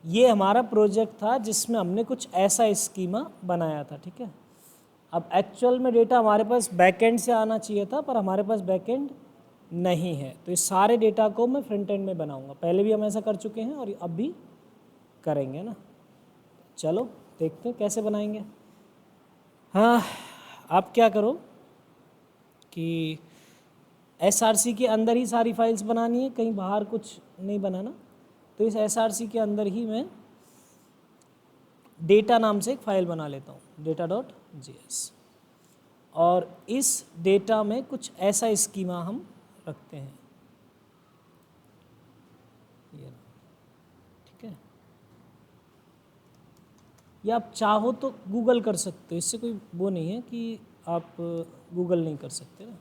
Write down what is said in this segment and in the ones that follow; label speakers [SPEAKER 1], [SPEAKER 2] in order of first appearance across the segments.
[SPEAKER 1] ये हमारा प्रोजेक्ट था जिसमें हमने कुछ ऐसा स्कीमा बनाया था, ठीक है। अब एक्चुअल में डेटा हमारे पास बैकएंड से आना चाहिए था, पर हमारे पास बैकएंड नहीं है, तो इस सारे डेटा को मैं फ्रंट एंड में बनाऊंगा। पहले भी हम ऐसा कर चुके हैं और अब भी करेंगे ना। चलो देखते हैं कैसे बनाएंगे। हाँ, आप क्या करो कि SRC के अंदर ही सारी फाइल्स बनानी है, कहीं बाहर कुछ नहीं बनाना। तो इस SRC के अंदर ही मैं डेटा नाम से एक फ़ाइल बना लेता हूँ, data.js, और इस डेटा में कुछ ऐसा स्कीमा हम रखते हैं, ये ठीक है। या आप चाहो तो गूगल कर सकते हो, इससे कोई वो नहीं है कि आप गूगल नहीं कर सकते ना।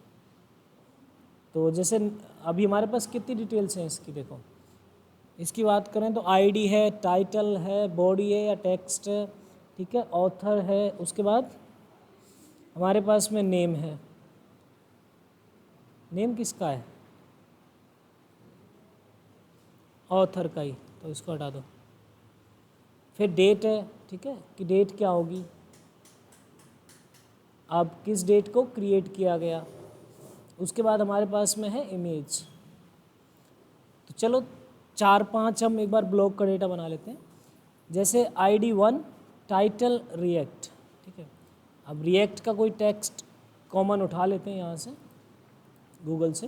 [SPEAKER 1] तो जैसे अभी हमारे पास कितनी डिटेल्स हैं इसकी, देखो इसकी बात करें तो आईडी है, टाइटल है, बॉडी है या टेक्स्ट है, ठीक है, ऑथर है, उसके बाद हमारे पास में नेम है। नेम किसका है? ऑथर का ही, तो इसको हटा दो। फिर डेट है, ठीक है, कि डेट क्या होगी, अब किस डेट को क्रिएट किया गया। उसके बाद हमारे पास में है इमेज। तो चलो 4-5 हम एक बार ब्लॉक का डेटा बना लेते हैं। जैसे ID1 टाइटल रिएक्ट, ठीक है। अब रिएक्ट का कोई टेक्स्ट कॉमन उठा लेते हैं यहाँ से गूगल से।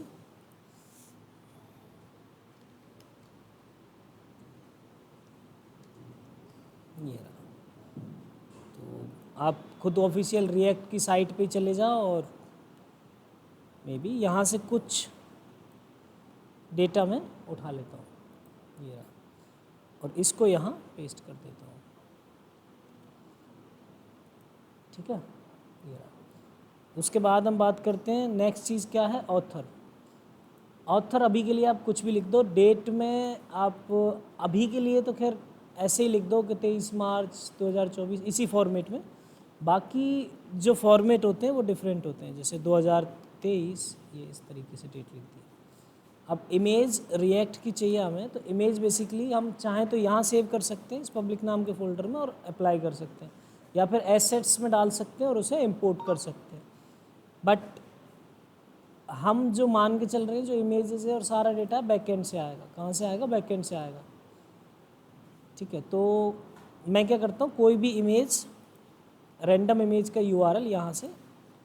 [SPEAKER 1] ये रहा। तो आप खुद ऑफिशियल रिएक्ट की साइट पे चले जाओ और मे बी यहाँ से कुछ डेटा मैं उठा लेता हूँ, ये रहा, और इसको यहाँ पेस्ट कर देता हूँ, ठीक है, ये रहा। उसके बाद हम बात करते हैं नेक्स्ट चीज़ क्या है, ऑथर। ऑथर अभी के लिए आप कुछ भी लिख दो, डेट में आप अभी के लिए तो खैर ऐसे ही लिख दो कि 23 मार्च 2024, इसी फॉर्मेट में। बाकी जो फॉर्मेट होते हैं वो डिफरेंट होते हैं, जैसे 2023 ये इस तरीके से डेट लिख दी। अब इमेज रिएक्ट की चाहिए हमें, तो इमेज बेसिकली हम चाहें तो यहाँ सेव कर सकते हैं इस पब्लिक नाम के फोल्डर में और अप्लाई कर सकते हैं, या फिर एसेट्स में डाल सकते हैं और उसे इंपोर्ट कर सकते हैं। बट हम जो मान के चल रहे हैं, जो इमेजेस है और सारा डेटा बैकएंड से आएगा। कहाँ से आएगा? बैकएंड से आएगा, ठीक है। तो मैं क्या करता हूँ, कोई भी इमेज, रैंडम इमेज का URL यहाँ से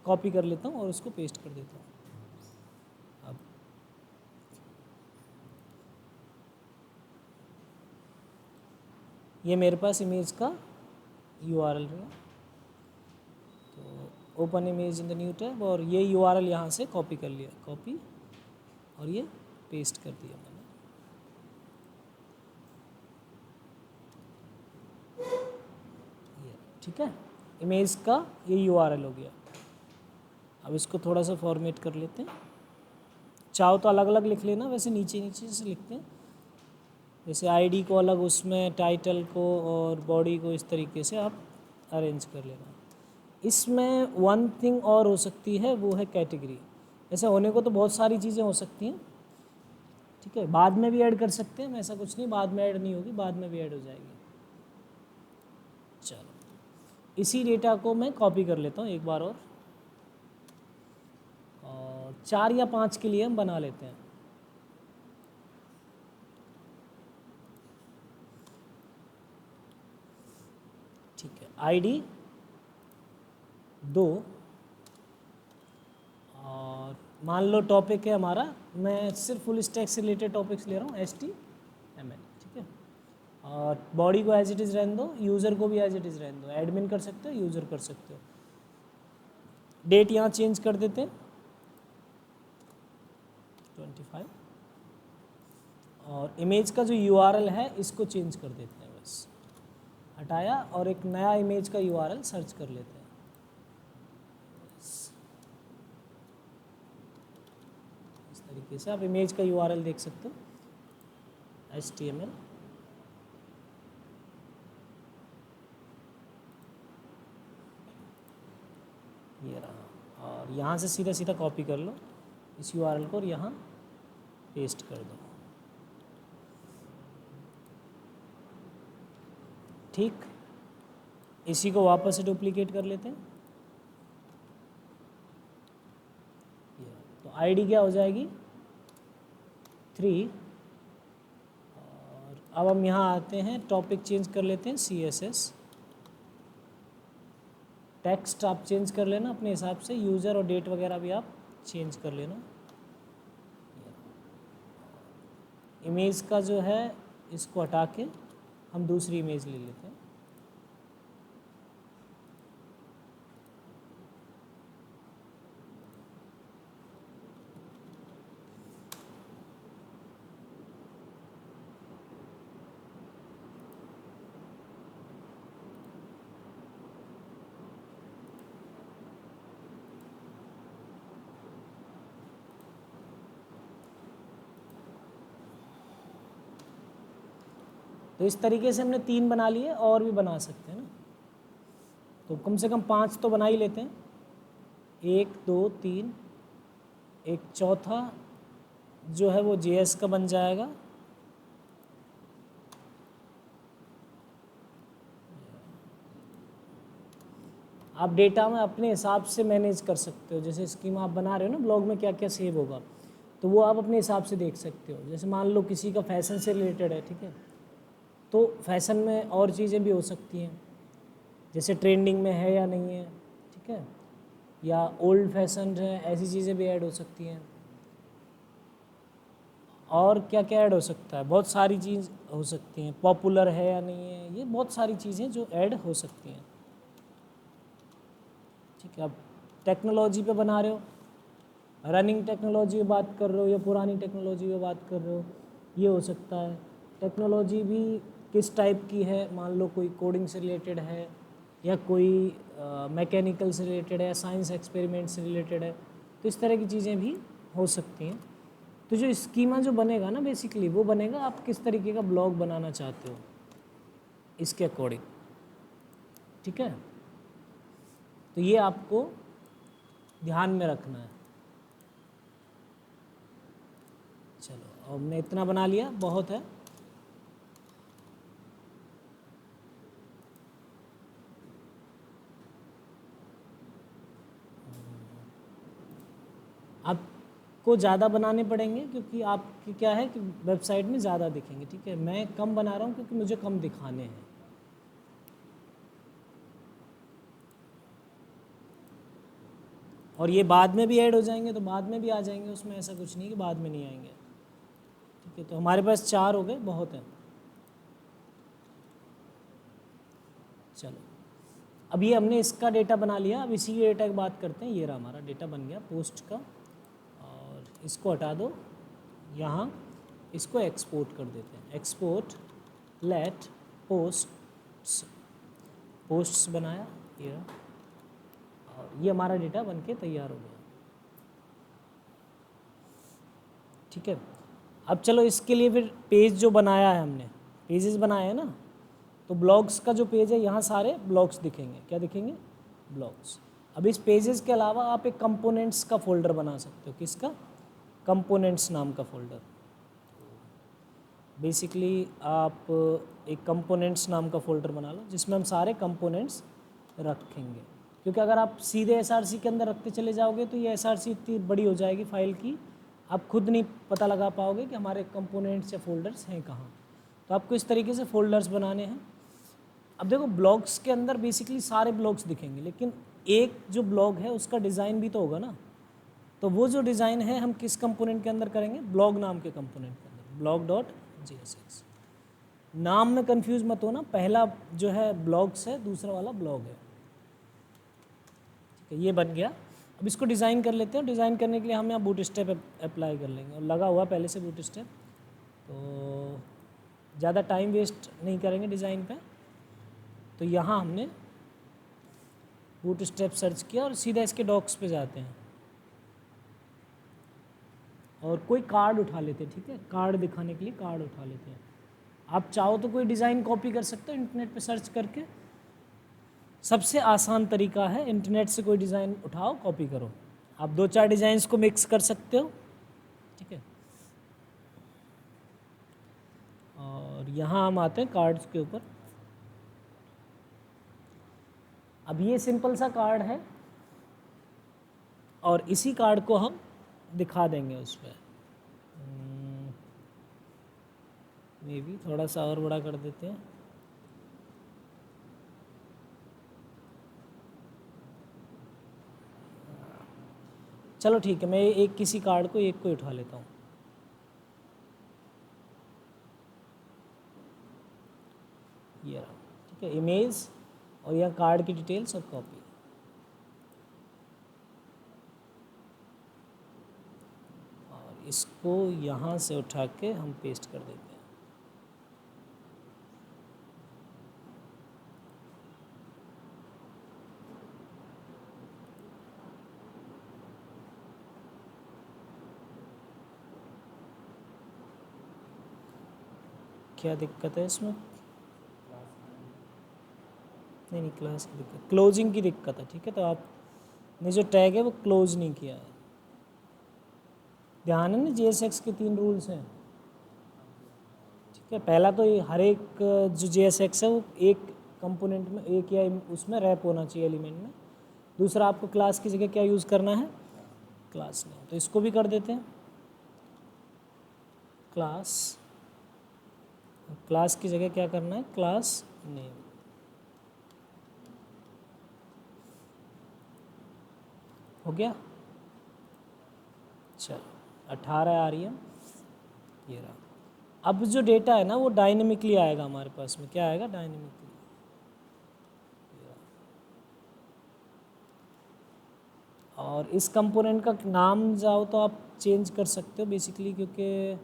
[SPEAKER 1] कॉपी कर लेता हूँ और उसको पेस्ट कर देता हूँ। अब ये मेरे पास इमेज का URL रहा, तो open image in the new tab, और ये URL यहाँ से कॉपी कर लिया, कॉपी, और ये पेस्ट कर दिया मैंने। ये ठीक है, इमेज का ये URL हो गया। अब इसको थोड़ा सा फॉर्मेट कर लेते हैं। चाहो तो अलग अलग लिख लेना, वैसे नीचे नीचे से लिखते हैं, जैसे आईडी को अलग, उसमें टाइटल को और बॉडी को इस तरीके से आप अरेंज कर लेना। इसमें वन थिंग और हो सकती है, वो है कैटेगरी। ऐसे होने को तो बहुत सारी चीज़ें हो सकती हैं, ठीक है, बाद में भी ऐड कर सकते हैं, मैं ऐसा कुछ नहीं बाद में ऐड नहीं होगी, बाद में भी ऐड हो जाएगी। चलो इसी डेटा को मैं कॉपी कर लेता हूँ एक बार और 4 या 5 के लिए हम बना लेते हैं। ठीक है, ID 2, और मान लो टॉपिक है हमारा, मैं सिर्फ फुल स्टैक से रिलेटेड टॉपिक्स ले रहा हूँ, HTML, ठीक है। और बॉडी को एज इट इज़ रहने दो, यूज़र को भी एज इट इज़ रहने दो, एडमिन कर सकते हो, यूज़र कर सकते हो। डेट यहाँ चेंज कर देते हैं 25, और इमेज का जो URL है इसको चेंज कर देते हैं, बस हटाया, और एक नया इमेज का URL सर्च कर लेते हैं। इस तरीके से आप इमेज का URL देख सकते हो, HTML। ये रहा, और यहाँ से सीधा सीधा कॉपी कर लो इस URL को और यहाँ पेस्ट कर दो। ठीक, इसी को वापस से डुप्लीकेट कर लेते हैं। तो आईडी क्या हो जाएगी 3। और अब हम यहाँ आते हैं, टॉपिक चेंज कर लेते हैं CSS। टेक्स्ट आप चेंज कर लेना अपने हिसाब से, यूज़र और डेट वगैरह भी आप चेंज कर लेना। इमेज का जो है इसको हटा के हम दूसरी इमेज ले लेते हैं। तो इस तरीके से हमने 3 बना लिए, और भी बना सकते हैं ना, तो कम से कम 5 तो बना ही लेते हैं। 1 2 3, एक चौथा जो है वो JS का बन जाएगा। आप डेटा में अपने हिसाब से मैनेज कर सकते हो, जैसे स्कीम आप बना रहे हो ना ब्लॉग में क्या क्या सेव होगा, तो वो आप अपने हिसाब से देख सकते हो। जैसे मान लो किसी का फैशन से रिलेटेड है, ठीक है, तो फैशन में और चीज़ें भी हो सकती हैं, जैसे ट्रेंडिंग में है या नहीं है, ठीक है, या ओल्ड फैशन है, ऐसी चीज़ें भी ऐड हो सकती हैं। और क्या क्या ऐड हो सकता है, बहुत सारी चीज़ हो सकती हैं, पॉपुलर है या नहीं है, ये बहुत सारी चीज़ें जो ऐड हो सकती हैं। ठीक है, अब टेक्नोलॉजी पे बना रहे हो, रनिंग टेक्नोलॉजी पे बात कर रहे हो या पुरानी टेक्नोलॉजी पे बात कर रहे हो, ये हो सकता है। टेक्नोलॉजी भी किस टाइप की है, मान लो कोई कोडिंग से रिलेटेड है, या कोई मैकेनिकल से रिलेटेड है, या साइंस एक्सपेरिमेंट से रिलेटेड है, तो इस तरह की चीज़ें भी हो सकती हैं। तो जो स्कीमा जो बनेगा ना बेसिकली, वो बनेगा आप किस तरीके का ब्लॉग बनाना चाहते हो इसके अकॉर्डिंग। ठीक है, तो ये आपको ध्यान में रखना है। चलो, अब हमने इतना बना लिया, बहुत है। आपको ज़्यादा बनाने पड़ेंगे क्योंकि आपकी क्या है कि वेबसाइट में ज़्यादा दिखेंगे। ठीक है, मैं कम बना रहा हूँ क्योंकि मुझे कम दिखाने हैं। और ये बाद में भी ऐड हो जाएंगे, तो बाद में भी आ जाएंगे, उसमें ऐसा कुछ नहीं कि बाद में नहीं आएंगे। ठीक है, तो हमारे पास 4 हो गए, बहुत है। चलो, अब ये हमने इसका डेटा बना लिया, अब इसी डेटा की बात करते हैं। ये रहा हमारा डेटा बन गया पोस्ट का, और इसको हटा दो यहाँ, इसको एक्सपोर्ट कर देते हैं। एक्सपोर्ट लेट पोस्ट्स, पोस्ट्स बनाया ये रहा, और ये हमारा डेटा बन के तैयार हो गया। ठीक है, अब चलो इसके लिए फिर पेज जो बनाया है हमने, पेजेस बनाए हैं ना, तो ब्लॉग्स का जो पेज है यहाँ सारे ब्लॉग्स दिखेंगे। क्या दिखेंगे? ब्लॉग्स। अब इस पेजेस के अलावा आप एक कंपोनेंट्स का फोल्डर बना सकते हो। किसका? कंपोनेंट्स नाम का फोल्डर। बेसिकली आप एक कंपोनेंट्स नाम का फोल्डर बना लो जिसमें हम सारे कंपोनेंट्स रखेंगे, क्योंकि अगर आप सीधे SRC के अंदर रखते चले जाओगे तो ये SRC इतनी बड़ी हो जाएगी फाइल की, आप खुद नहीं पता लगा पाओगे कि हमारे कंपोनेंट्स या फोल्डर्स हैं कहाँ। तो आपको इस तरीके से फोल्डर्स बनाने हैं। अब देखो, ब्लॉग्स के अंदर बेसिकली सारे ब्लॉग्स दिखेंगे, लेकिन एक जो ब्लॉग है उसका डिज़ाइन भी तो होगा ना, तो वो जो डिज़ाइन है हम किस कंपोनेंट के अंदर करेंगे? ब्लॉग नाम के कंपोनेंट के अंदर, blog.jsx। नाम में कंफ्यूज मत होना, पहला जो है ब्लॉग्स है, दूसरा वाला ब्लॉग है। ठीक है, ये बन गया। अब इसको डिज़ाइन कर लेते हैं। डिज़ाइन करने के लिए हम यहाँ बूटस्ट्रैप अप्लाई कर लेंगे, और लगा हुआ पहले से बूटस्ट्रैप, तो ज़्यादा टाइम वेस्ट नहीं करेंगे डिज़ाइन पे। तो यहाँ हमने बूटस्ट्रैप सर्च किया और सीधा इसके डॉक्स पे जाते हैं, और कोई कार्ड उठा लेते हैं। ठीक है, कार्ड दिखाने के लिए कार्ड उठा लेते हैं। आप चाहो तो कोई डिज़ाइन कॉपी कर सकते हो इंटरनेट पे सर्च करके, सबसे आसान तरीका है, इंटरनेट से कोई डिज़ाइन उठाओ, कॉपी करो। आप 2-4 डिज़ाइंस को मिक्स कर सकते हो। ठीक है, और यहाँ हम आते हैं कार्ड्स के ऊपर। अब ये सिंपल सा कार्ड है और इसी कार्ड को हम दिखा देंगे उस पर। मे बी थोड़ा सा और बड़ा कर देते हैं। चलो ठीक है, मैं एक किसी कार्ड को एक को उठा लेता हूँ। ये रहा, ठीक है, इमेज और यहाँ कार्ड की डिटेल्स और कॉपी। और इसको यहाँ से उठा के हम पेस्ट कर देते हैं। क्या दिक्कत है इसमें? नहीं, क्लास की दिक्कत, क्लोजिंग की दिक्कत है। ठीक है, तो आपने जो टैग है वो क्लोज नहीं किया है। ध्यान है ना, JSX के 3 रूल्स हैं। ठीक है, पहला तो ये हर एक जो JSX है वो एक कंपोनेंट में, एक या उसमें रैप होना चाहिए एलिमेंट में। दूसरा, आपको क्लास की जगह क्या यूज़ करना है? Class name. तो इसको भी कर देते हैं क्लास। क्लास की जगह क्या करना है? Class name. हो गया? चलो, 18 आ रही है, ये रहा। अब जो डेटा है ना वो डायनेमिकली आएगा हमारे पास में। क्या आएगा? डायनेमिकली। और इस कंपोनेंट का नाम जाओ तो आप चेंज कर सकते हो बेसिकली, क्योंकि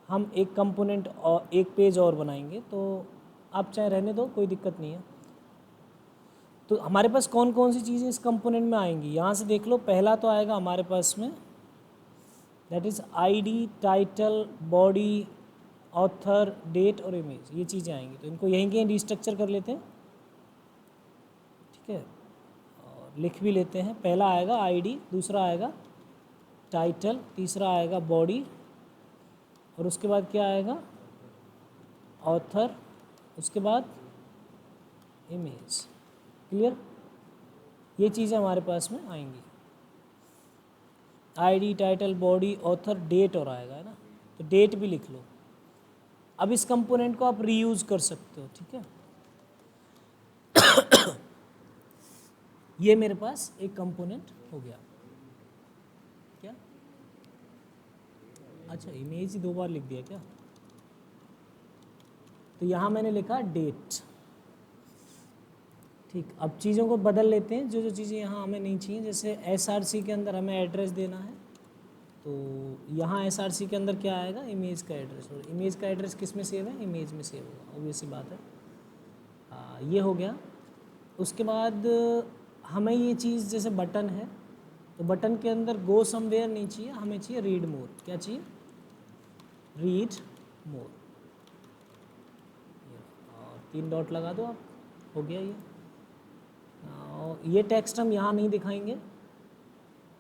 [SPEAKER 1] हम एक कंपोनेंट और एक पेज और बनाएंगे, तो आप चाहे रहने दो, कोई दिक्कत नहीं है। तो हमारे पास कौन कौन सी चीज़ें इस कंपोनेंट में आएंगी, यहाँ से देख लो। पहला तो आएगा हमारे पास में, that is ID, title, body, author, date और इमेज। ये चीज़ें आएंगी, तो इनको यहीं कहीं रिस्ट्रक्चर कर लेते हैं। ठीक है, और लिख भी लेते हैं। पहला आएगा आईडी, दूसरा आएगा टाइटल, तीसरा आएगा बॉडी, और उसके बाद क्या आएगा? ऑथर, उसके बाद इमेज। क्लियर? ये चीज़ें हमारे पास में आएंगी। ID, title, body, author, date और आएगा, है ना? तो डेट भी लिख लो। अब इस कंपोनेंट को आप रीयूज़ कर सकते हो। ठीक है, ये मेरे पास एक कंपोनेंट हो गया। क्या? अच्छा, इमेज ही 2 बार लिख दिया क्या? तो यहाँ मैंने लिखा डेट। ठीक, अब चीज़ों को बदल लेते हैं। जो जो चीज़ें यहाँ हमें नहीं चाहिए, जैसे SRC के अंदर हमें एड्रेस देना है, तो यहाँ SRC के अंदर क्या आएगा? इमेज का एड्रेस। और इमेज का एड्रेस किस में सेव है? इमेज में सेव होगा, ऑब्वियस सी बात है। ये हो गया। उसके बाद हमें ये चीज़, जैसे बटन है, तो बटन के अंदर गो समवेयर नहीं चाहिए, हमें चाहिए रीड मोर। क्या चाहिए? Read more. और 3 डॉट लगा दो आप, हो गया ये। और ये टेक्स्ट हम यहाँ नहीं दिखाएंगे।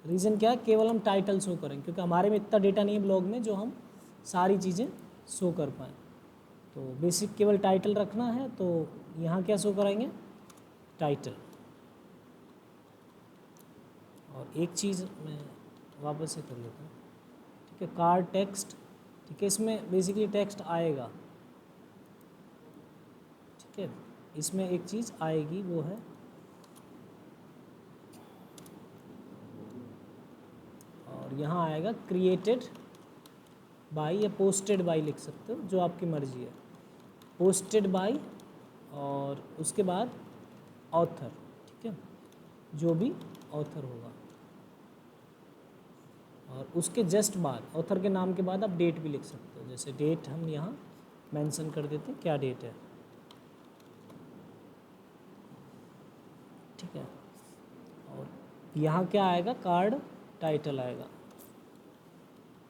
[SPEAKER 1] रीज़न क्या है? केवल हम टाइटल शो करेंगे, क्योंकि हमारे में इतना डेटा नहीं है ब्लॉग में जो हम सारी चीज़ें शो कर पाएँ। तो बेसिक केवल टाइटल रखना है, तो यहाँ क्या शो कराएंगे? टाइटल। और एक चीज़ मैं वापस से कर लेता हूँ। ठीक है, कार्ड टेक्स्ट। ठीक है, इसमें बेसिकली टेक्स्ट आएगा। ठीक है, इसमें एक चीज़ आएगी, वो है और यहाँ आएगा क्रिएटेड बाय, या पोस्टेड बाय लिख सकते हो, जो आपकी मर्ज़ी है। पोस्टेड बाय, और उसके बाद ऑथर। ठीक है, जो भी ऑथर होगा, और उसके जस्ट बाद, ऑथर के नाम के बाद आप डेट भी लिख सकते हो। जैसे डेट हम यहाँ मेंशन कर देते हैं, क्या डेट है। ठीक है, और यहाँ क्या आएगा? कार्ड टाइटल आएगा।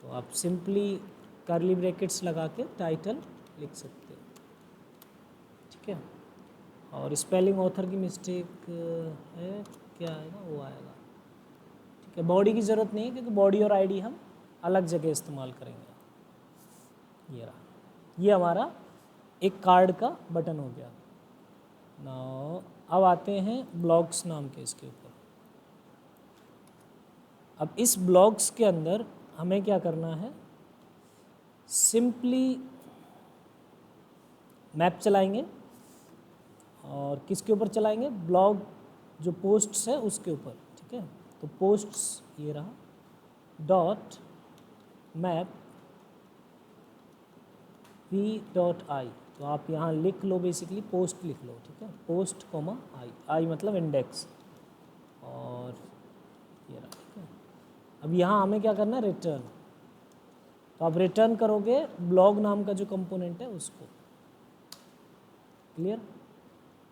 [SPEAKER 1] तो आप सिंपली कर्ली ब्रैकेट्स लगा के टाइटल लिख सकते हो। ठीक है, और स्पेलिंग ऑथर की मिस्टेक है, क्या आएगा? वो आएगा। ठीक है, बॉडी की ज़रूरत नहीं है, क्योंकि बॉडी और आईडी हम अलग जगह इस्तेमाल करेंगे। ये रहा, ये हमारा एक कार्ड का बटन हो गया। नाउ अब आते हैं ब्लॉग्स नाम के इसके ऊपर। अब इस ब्लॉग्स के अंदर हमें क्या करना है, सिंपली मैप चलाएंगे और किसके ऊपर चलाएंगे, ब्लॉग जो पोस्ट्स है उसके ऊपर। ठीक है, तो पोस्ट्स ये रहा, डॉट मैप p.i, तो आप यहाँ लिख लो, बेसिकली पोस्ट लिख लो। ठीक है, पोस्ट कॉमा आई मतलब इंडेक्स, और ये रहा। ठीक है, अब यहाँ हमें क्या करना है, रिटर्न। तो आप रिटर्न करोगे ब्लॉग नाम का जो कंपोनेंट है उसको। क्लियर?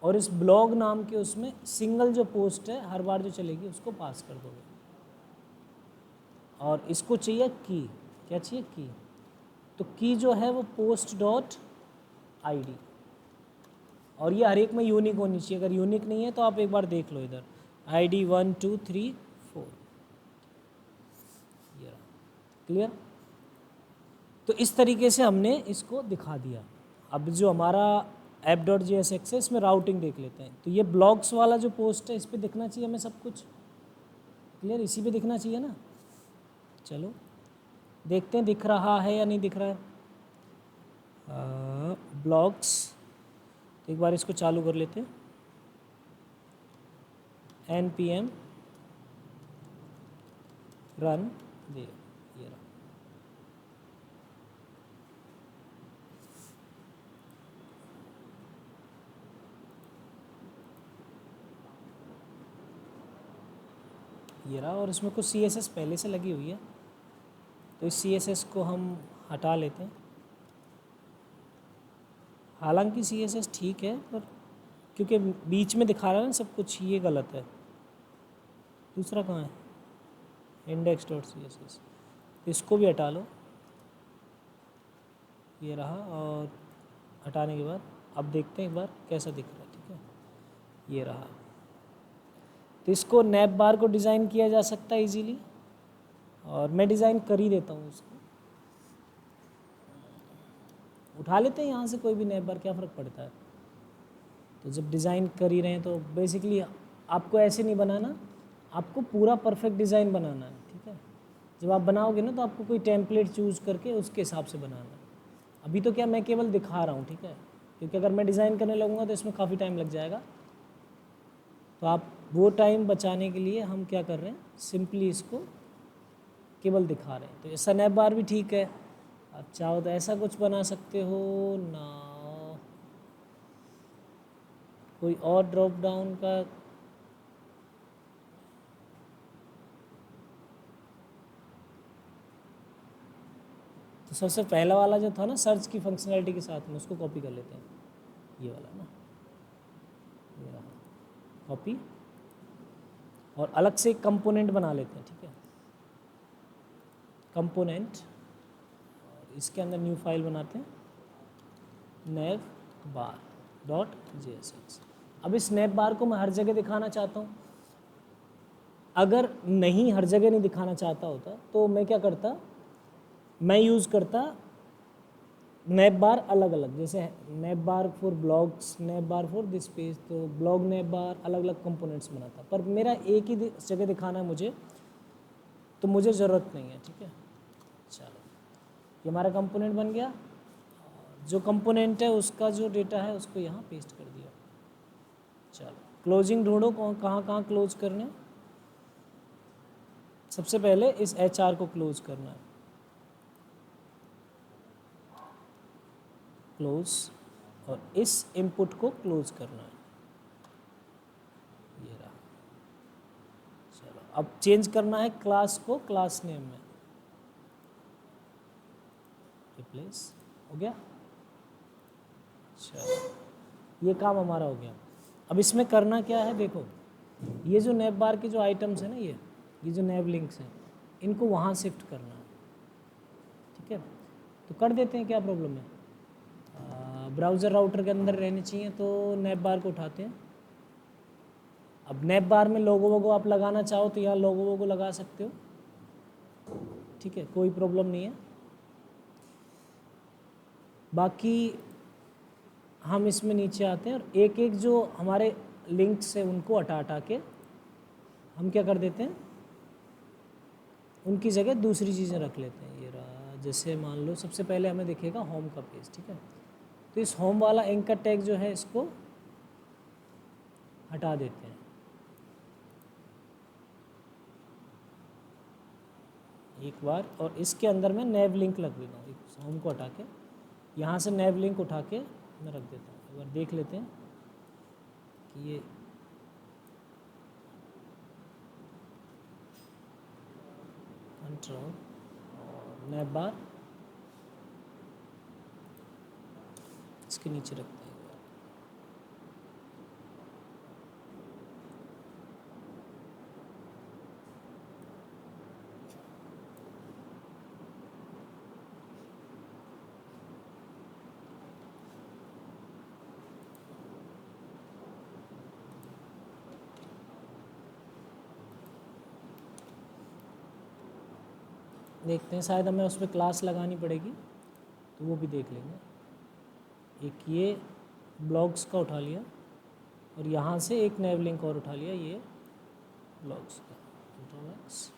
[SPEAKER 1] और इस ब्लॉग नाम के उसमें सिंगल जो पोस्ट है हर बार जो चलेगी उसको पास कर दोगे। और इसको चाहिए की, क्या चाहिए, की। तो की जो है वो पोस्ट डॉट ID, और ये हर एक में यूनिक होनी चाहिए। अगर यूनिक नहीं है तो आप एक बार देख लो इधर, ID 1 2 3 4, ये रहा। क्लियर? तो इस तरीके से हमने इसको दिखा दिया। अब जो हमारा app.jsx है इसमें राउटिंग देख लेते हैं। तो ये ब्लॉग्स वाला जो पोस्ट है इस पर दिखना चाहिए हमें सब कुछ। क्लियर? इसी पे दिखना चाहिए ना। चलो देखते हैं दिख रहा है या नहीं दिख रहा है। ब्लॉग्स, एक बार इसको चालू कर लेते हैं, npm रन दे, ये रहा। ये रहा, और इसमें कुछ CSS पहले से लगी हुई है, तो इस CSS को हम हटा लेते हैं। हालांकि CSS ठीक है, पर क्योंकि बीच में दिखा रहा है ना सब कुछ, ये गलत है। दूसरा कहाँ है, index.css, इसको भी हटा लो। ये रहा, और हटाने के बाद अब देखते हैं एक बार कैसा दिख रहा है। ठीक है, ये रहा। तो इसको नैप बार को डिज़ाइन किया जा सकता है इजीली, और मैं डिज़ाइन कर ही देता हूँ इसको। उठा लेते हैं यहाँ से कोई भी नैप बार, क्या फ़र्क पड़ता है। तो जब डिज़ाइन कर ही रहे हैं तो बेसिकली आपको ऐसे नहीं बनाना, आपको पूरा परफेक्ट डिज़ाइन बनाना है। ठीक है, जब आप बनाओगे ना तो आपको कोई टेम्पलेट चूज़ करके उसके हिसाब से बनाना है। अभी तो क्या मैं केवल दिखा रहा हूँ। ठीक है, क्योंकि अगर मैं डिज़ाइन करने लगूँगा तो इसमें काफ़ी टाइम लग जाएगा। तो आप वो टाइम बचाने के लिए हम क्या कर रहे हैं, सिंपली इसको केवल दिखा रहे हैं। तो ऐसा नैप बार भी ठीक है, आप चाहो तो ऐसा कुछ बना सकते हो ना, कोई और ड्रॉप डाउन का। तो सबसे पहला वाला जो था ना सर्च की फंक्शनैलिटी के साथ में, उसको कॉपी कर लेते हैं, ये वाला ना, ये रहा कॉपी, और अलग से एक कंपोनेंट बना लेते हैं। ठीक है, कंपोनेंट, और इसके अंदर न्यू फाइल बनाते हैं, navbar.jsx। अब इस नैप बार को मैं हर जगह दिखाना चाहता हूँ। अगर नहीं, हर जगह नहीं दिखाना चाहता होता तो मैं क्या करता, मैं यूज़ करता नैप बार अलग अलग, जैसे nap bar for blogs, nap bar for this page, तो ब्लॉग नैप बार अलग अलग कंपोनेंट्स बनाता। पर मेरा एक ही जगह दिखाना है मुझे, तो मुझे ज़रूरत नहीं है। ठीक है, चलो ये हमारा कंपोनेंट बन गया। जो कंपोनेंट है उसका जो डेटा है उसको यहाँ पेस्ट कर दिया। चलो क्लोजिंग ढूंढो, कहाँ कहाँ क्लोज करना है। सबसे पहले इस HR को क्लोज करना है, क्लोज, और इस इनपुट को क्लोज करना है, ये रहा। चलो अब चेंज करना है क्लास को क्लास नेम में, रिप्लेस हो गया। चलो ये काम हमारा हो गया। अब इसमें करना क्या है, देखो ये जो नैप बार के जो आइटम्स हैं ना, ये जो नैप लिंक्स हैं, इनको वहाँ शिफ्ट करना है। ठीक है, तो कर देते हैं, क्या प्रॉब्लम है। ब्राउज़र राउटर के अंदर रहने चाहिए, तो नैप बार को उठाते हैं। अब नैप बार में लोगो वोगो आप लगाना चाहो तो यहाँ लोगो वोगो लगा सकते हो। ठीक है, कोई प्रॉब्लम नहीं है। बाकी हम इसमें नीचे आते हैं और एक एक जो हमारे लिंक्स है उनको हटा हटा के हम क्या कर देते हैं, उनकी जगह दूसरी चीज़ें रख लेते हैं। ये रहा, जैसे मान लो सबसे पहले हमें दिखेगा होम का पेज, ठीक है। तो इस होम वाला एंकर टैग जो है इसको हटा देते हैं। एक बार, और इसके अंदर मैं नैव लिंक लग देता हूँ, इस होम को हटा के यहाँ से नैव लिंक उठा के मैं रख देता हूँ। एक बार देख लेते हैं कि ये कंट्रोल और नैव बार इसके नीचे रखते हैं। देखते हैं, शायद हमें उस पर क्लास लगानी पड़ेगी तो वो भी देख लेंगे। एक ये ब्लॉग्स का उठा लिया और यहाँ से एक नैव लिंक और उठा लिया, ये ब्लॉग्स का, कंट्रोल एक्स।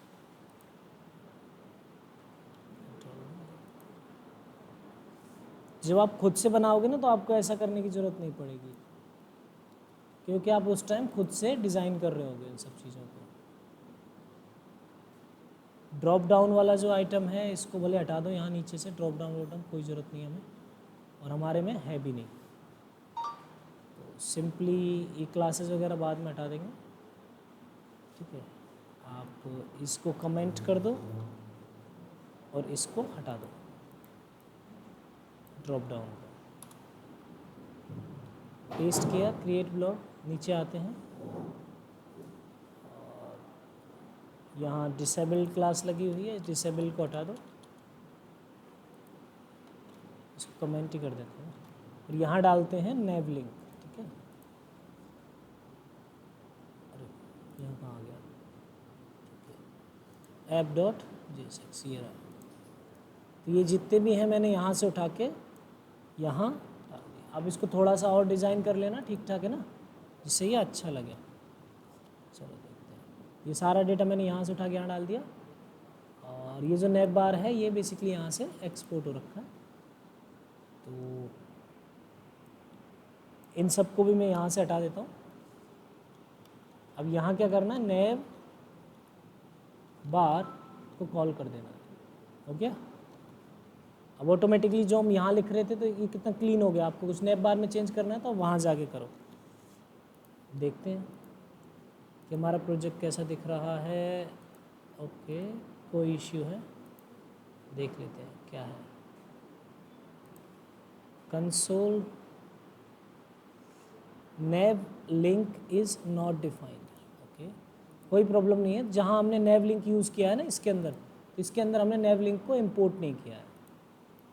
[SPEAKER 1] जब आप खुद से बनाओगे ना तो आपको ऐसा करने की ज़रूरत नहीं पड़ेगी, क्योंकि आप उस टाइम खुद से डिज़ाइन कर रहे होगे इन सब चीज़ों को। ड्रॉप डाउन वाला जो आइटम है इसको भले हटा दो, यहाँ नीचे से ड्रॉप डाउन वोटम कोई ज़रूरत नहीं हमें, और हमारे में है भी नहीं। तो सिंपली ये क्लासेस वगैरह बाद में हटा देंगे, ठीक है। आप इसको कमेंट कर दो और इसको हटा दो, ड्रॉप डाउन को पेस्ट किया, क्रिएट ब्लॉग, नीचे आते हैं और यहाँ डिसेबल्ड क्लास लगी हुई है, डिसेबल को हटा दो, इसको कमेंट ही कर देते हैं और यहाँ डालते हैं नैव लिंक, ठीक है। अरे यहाँ कहाँ आ गया, ऐप डॉट JSX, ये रहा। तो ये जितने भी हैं मैंने यहाँ से उठा के यहाँ डाल दिया। अब इसको थोड़ा सा और डिज़ाइन कर लेना, ठीक ठाक है ना, जिससे ये अच्छा लगे। चलो देखते हैं, ये सारा डेटा मैंने यहाँ से उठा के यहाँ डाल दिया और ये जो नैव बार है ये बेसिकली यहाँ से एक्सपोर्ट हो रखा है। तो इन सबको भी मैं यहाँ से हटा देता हूँ। अब यहाँ क्या करना है, नैव बार को कॉल कर देना है, हो गया। अब ऑटोमेटिकली जो हम यहाँ लिख रहे थे तो ये कितना क्लीन हो गया। आपको कुछ नैव बार में चेंज करना है तो वहाँ जाके करो। देखते हैं कि हमारा प्रोजेक्ट कैसा दिख रहा है। ओके, कोई इश्यू है, देख लेते हैं क्या है। Console naive link is not defined, okay, कोई प्रॉब्लम नहीं है। जहाँ हमने नैव लिंक यूज़ किया है ना इसके अंदर, तो इसके अंदर हमने नैव लिंक को इंपोर्ट नहीं किया है,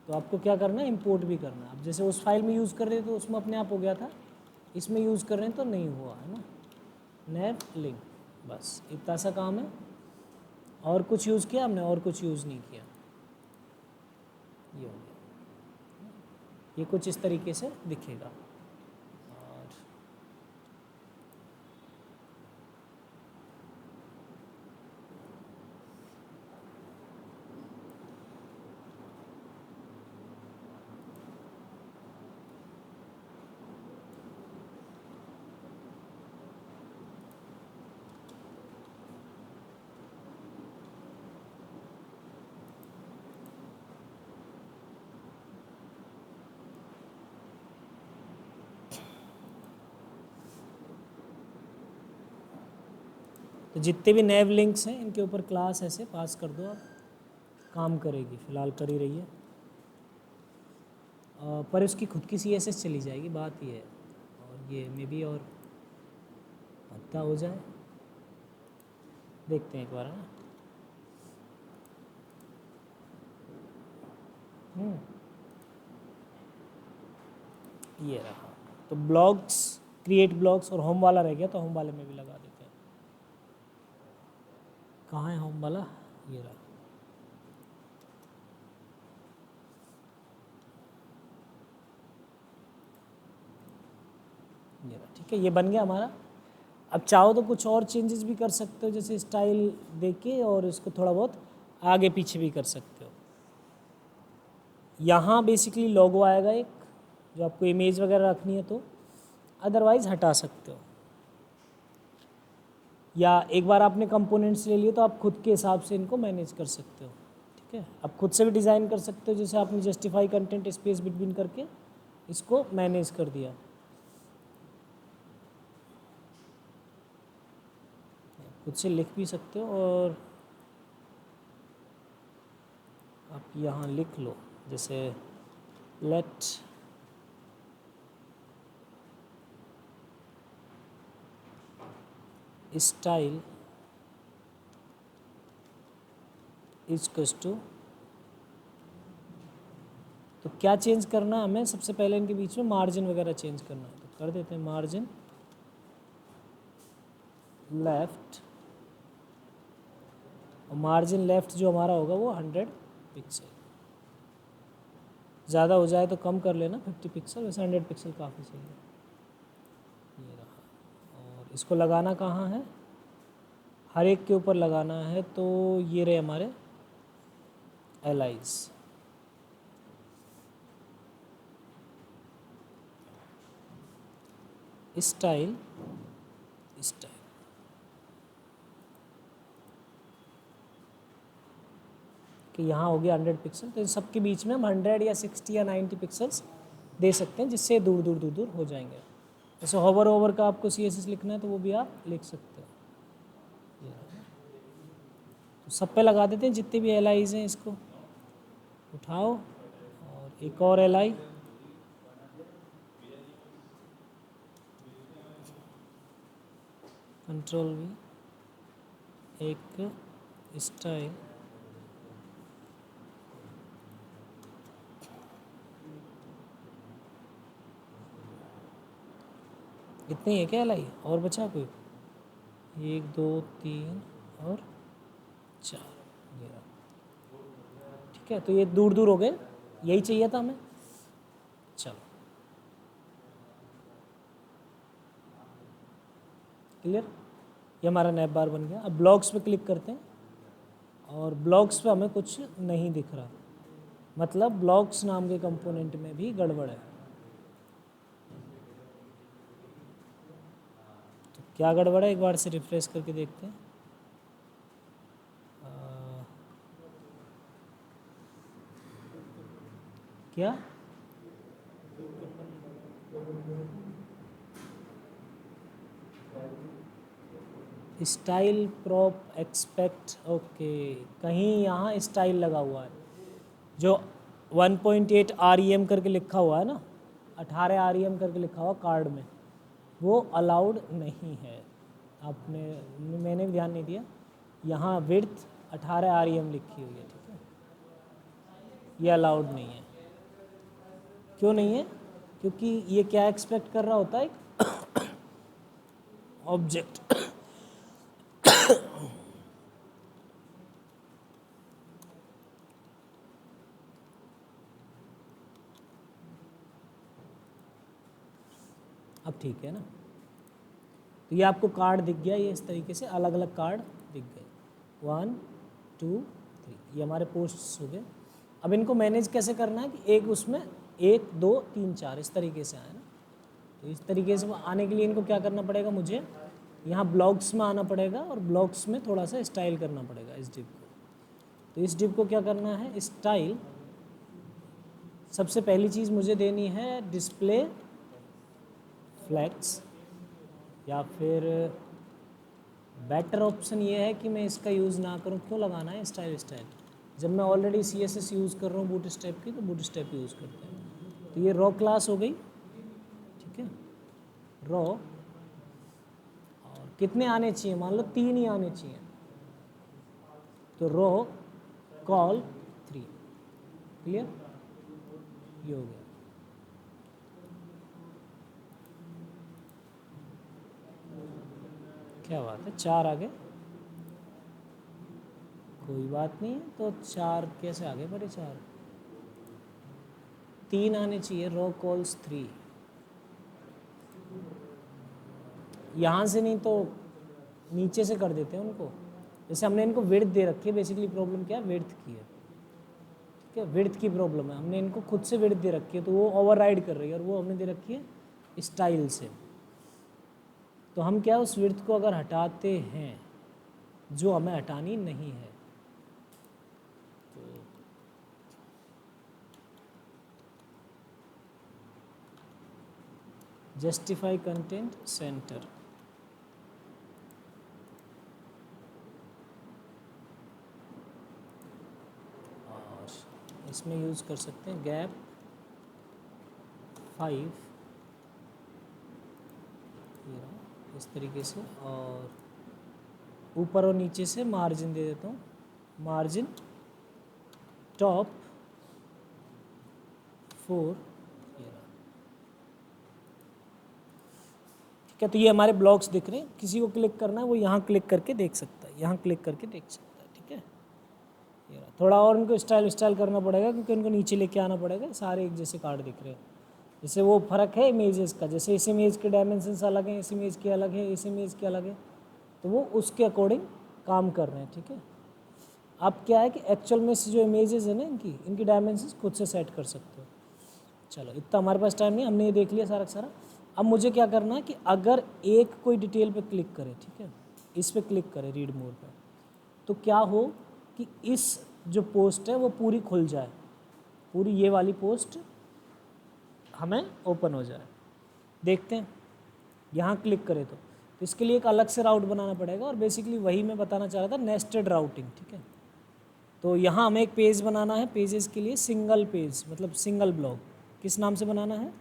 [SPEAKER 1] तो आपको क्या करना है, इंपोर्ट भी करना है। अब जैसे उस फाइल में यूज़ कर रहे थे तो उसमें अपने आप हो गया था, इसमें यूज़ कर रहे हैं तो नहीं हुआ है ना, नैव लिंक, बस इतना सा काम है। और कुछ यूज़ किया हमने, और कुछ यूज़ नहीं किया, ये हो गया। ये कुछ इस तरीके से दिखेगा। और तो जितने भी नैव लिंक्स हैं इनके ऊपर क्लास ऐसे पास कर दो, आप काम करेगी, फ़िलहाल कर ही रही है। पर उसकी खुद की CSS चली जाएगी, बात ये है। और ये मे बी और पता हो जाए, देखते हैं एक बार है ना। ये रहा, तो ब्लॉग्स, क्रिएट ब्लॉग्स और होम वाला रह गया, तो होम वाले में भी लगा देते हैं। कहाँ है होम वाला, ये रहा। ये रहा, ठीक है, ये बन गया हमारा। अब चाहो तो कुछ और चेंजेस भी कर सकते हो, जैसे स्टाइल देके और इसको थोड़ा बहुत आगे पीछे भी कर सकते हो। यहाँ बेसिकली लोगो आएगा एक, जो आपको इमेज वगैरह रखनी है तो, अदरवाइज़ हटा सकते हो। या एक बार आपने कंपोनेंट्स ले लिए तो आप खुद के हिसाब से इनको मैनेज कर सकते हो, ठीक है। आप खुद से भी डिज़ाइन कर सकते हो, जैसे आपने जस्टिफाई कंटेंट स्पेस बिटवीन करके इसको मैनेज कर दिया। खुद से लिख भी सकते हो, और आप यहाँ लिख लो, जैसे लेट स्टाइल इज टू, तो क्या चेंज करना है हमें, सबसे पहले इनके बीच में मार्जिन वगैरह चेंज करना है, तो कर देते हैं मार्जिन लेफ्ट, और मार्जिन लेफ्ट जो हमारा होगा वो 100 पिक्सल, ज़्यादा हो जाए तो कम कर लेना 50 पिक्सल, वैसे 100 पिक्सल काफ़ी सही है। ये रहा, और इसको लगाना कहाँ है, हर एक के ऊपर लगाना है, तो ये रहे हमारे एलाइज। स्टाइल स्टाइल कि यहाँ हो गया 100 पिक्सल, तो इन सबके बीच में हम 100 या 60 या 90 पिक्सल्स दे सकते हैं, जिससे दूर दूर दूर दूर हो जाएंगे। जैसे होवर ओवर का आपको CSS लिखना है तो वो भी आप लिख सकते हो। तो सब पे लगा देते हैं, जितने भी एलाइज हैं इसको उठाओ, और एक और एलाई, कंट्रोल V, एक स्टाइल, इतनी है क्या एलाई, और बचा कोई, 1 2 3 और 4, ये रहा, ठीक है। तो ये दूर दूर हो गए, यही चाहिए था हमें। चलो क्लियर, ये हमारा नैप बार बन गया। अब ब्लॉक्स पे क्लिक करते हैं, और ब्लॉक्स पे हमें कुछ नहीं दिख रहा, मतलब ब्लॉक्स नाम के कंपोनेंट में भी गड़बड़ है। तो क्या गड़बड़ है, एक बार से रिफ्रेश करके देखते हैं। क्या स्टाइल प्रॉप एक्सपेक्ट, ओके, कहीं यहाँ स्टाइल लगा हुआ है, जो 1.8 REM करके लिखा हुआ है ना, 18 REM करके लिखा हुआ कार्ड में, वो अलाउड नहीं है। आपने, मैंने भी ध्यान नहीं दिया, यहाँ विड्थ 18 REM लिखी हुई है, ठीक है, ये अलाउड नहीं है। क्यों नहीं है, क्योंकि ये क्या एक्सपेक्ट कर रहा होता है, एक ऑब्जेक्ट, अब ठीक है ना। तो ये आपको कार्ड दिख गया, ये इस तरीके से अलग अलग कार्ड दिख गए, 1 2 3, ये हमारे पोस्ट्स हो गए। अब इनको मैनेज कैसे करना है, कि एक उसमें 1 2 3 4 इस तरीके से आए ना, तो इस तरीके से आने के लिए इनको क्या करना पड़ेगा, मुझे यहाँ ब्लॉक्स में आना पड़ेगा, और ब्लॉक्स में थोड़ा सा स्टाइल करना पड़ेगा इस डिव को। तो इस डिव को क्या करना है, स्टाइल, सबसे पहली चीज़ मुझे देनी है डिस्प्ले फ्लैक्स, या फिर बेटर ऑप्शन ये है कि मैं इसका यूज़ ना करूँ। क्यों लगाना है स्टाइल, जब मैं ऑलरेडी CSS यूज़ कर रहा हूँ बूटस्ट्रैप की, तो बूटस्ट्रैप यूज़ करते हैं। तो ये रॉ क्लास हो गई, ठीक है, रॉ, और कितने आने चाहिए, मान लो 3 ही आने चाहिए, तो रॉ कॉल 3, क्लियर, ये हो गया। क्या बात है, 4 आ गए, कोई बात नहीं है, तो 4 कैसे आ गए, बड़े 4, 3 आने चाहिए, रॉ कॉल्स 3, यहाँ से नहीं तो नीचे से कर देते हैं उनको। जैसे हमने इनको विड्थ दे रखी है, बेसिकली प्रॉब्लम क्या है, विड्थ की है, ठीक है, विड्थ की प्रॉब्लम है। हमने इनको खुद से विड्थ दे रखी है तो वो ओवरराइड कर रही है, और वो हमने दे रखी है स्टाइल से। तो हम क्या उस विड्थ को अगर हटाते हैं जो हमें हटानी नहीं है, तो जस्टिफाई कंटेंट सेंटर, और इसमें यूज़ कर सकते हैं गैप 5, इस तरीके से, और ऊपर और नीचे से मार्जिन दे देता हूँ, मार्जिन टॉप 4, ठीक है। तो ये हमारे ब्लॉक्स दिख रहे हैं, किसी को क्लिक करना है वो यहाँ क्लिक करके देख सकता है, यहाँ क्लिक करके देख सकता है, ठीक है। ये रहा। थोड़ा और उनको स्टाइल करना पड़ेगा क्योंकि उनको नीचे लेके आना पड़ेगा, सारे एक जैसे कार्ड दिख रहे हैं। जैसे वो फ़र्क है इमेजेस का, जैसे इस इमेज के डायमेंशंस अलग हैं, इस इमेज के अलग है, इस इमेज के अलग है, तो वो उसके अकॉर्डिंग काम कर रहे हैं, ठीक है। अब क्या है कि एक्चुअल में जो इमेजेस है ना इनकी डायमेंशंस खुद से सेट कर सकते हो। चलो इतना हमारे पास टाइम नहीं, हमने ये देख लिया सारा सारा। अब मुझे क्या करना है कि अगर एक कोई डिटेल पे क्लिक करे, ठीक है, इस पे क्लिक करे रीड मोर पे, तो क्या हो कि इस जो पोस्ट है वो पूरी खुल जाए, पूरी ये वाली पोस्ट हमें ओपन हो जाए। देखते हैं, यहाँ क्लिक करें तो इसके लिए एक अलग से राउट बनाना पड़ेगा, और बेसिकली वही मैं बताना चाह रहा था, नेस्टेड राउटिंग, ठीक है। तो यहाँ हमें एक पेज बनाना है, पेजेस के लिए सिंगल पेज मतलब सिंगल ब्लॉक, किस नाम से बनाना है,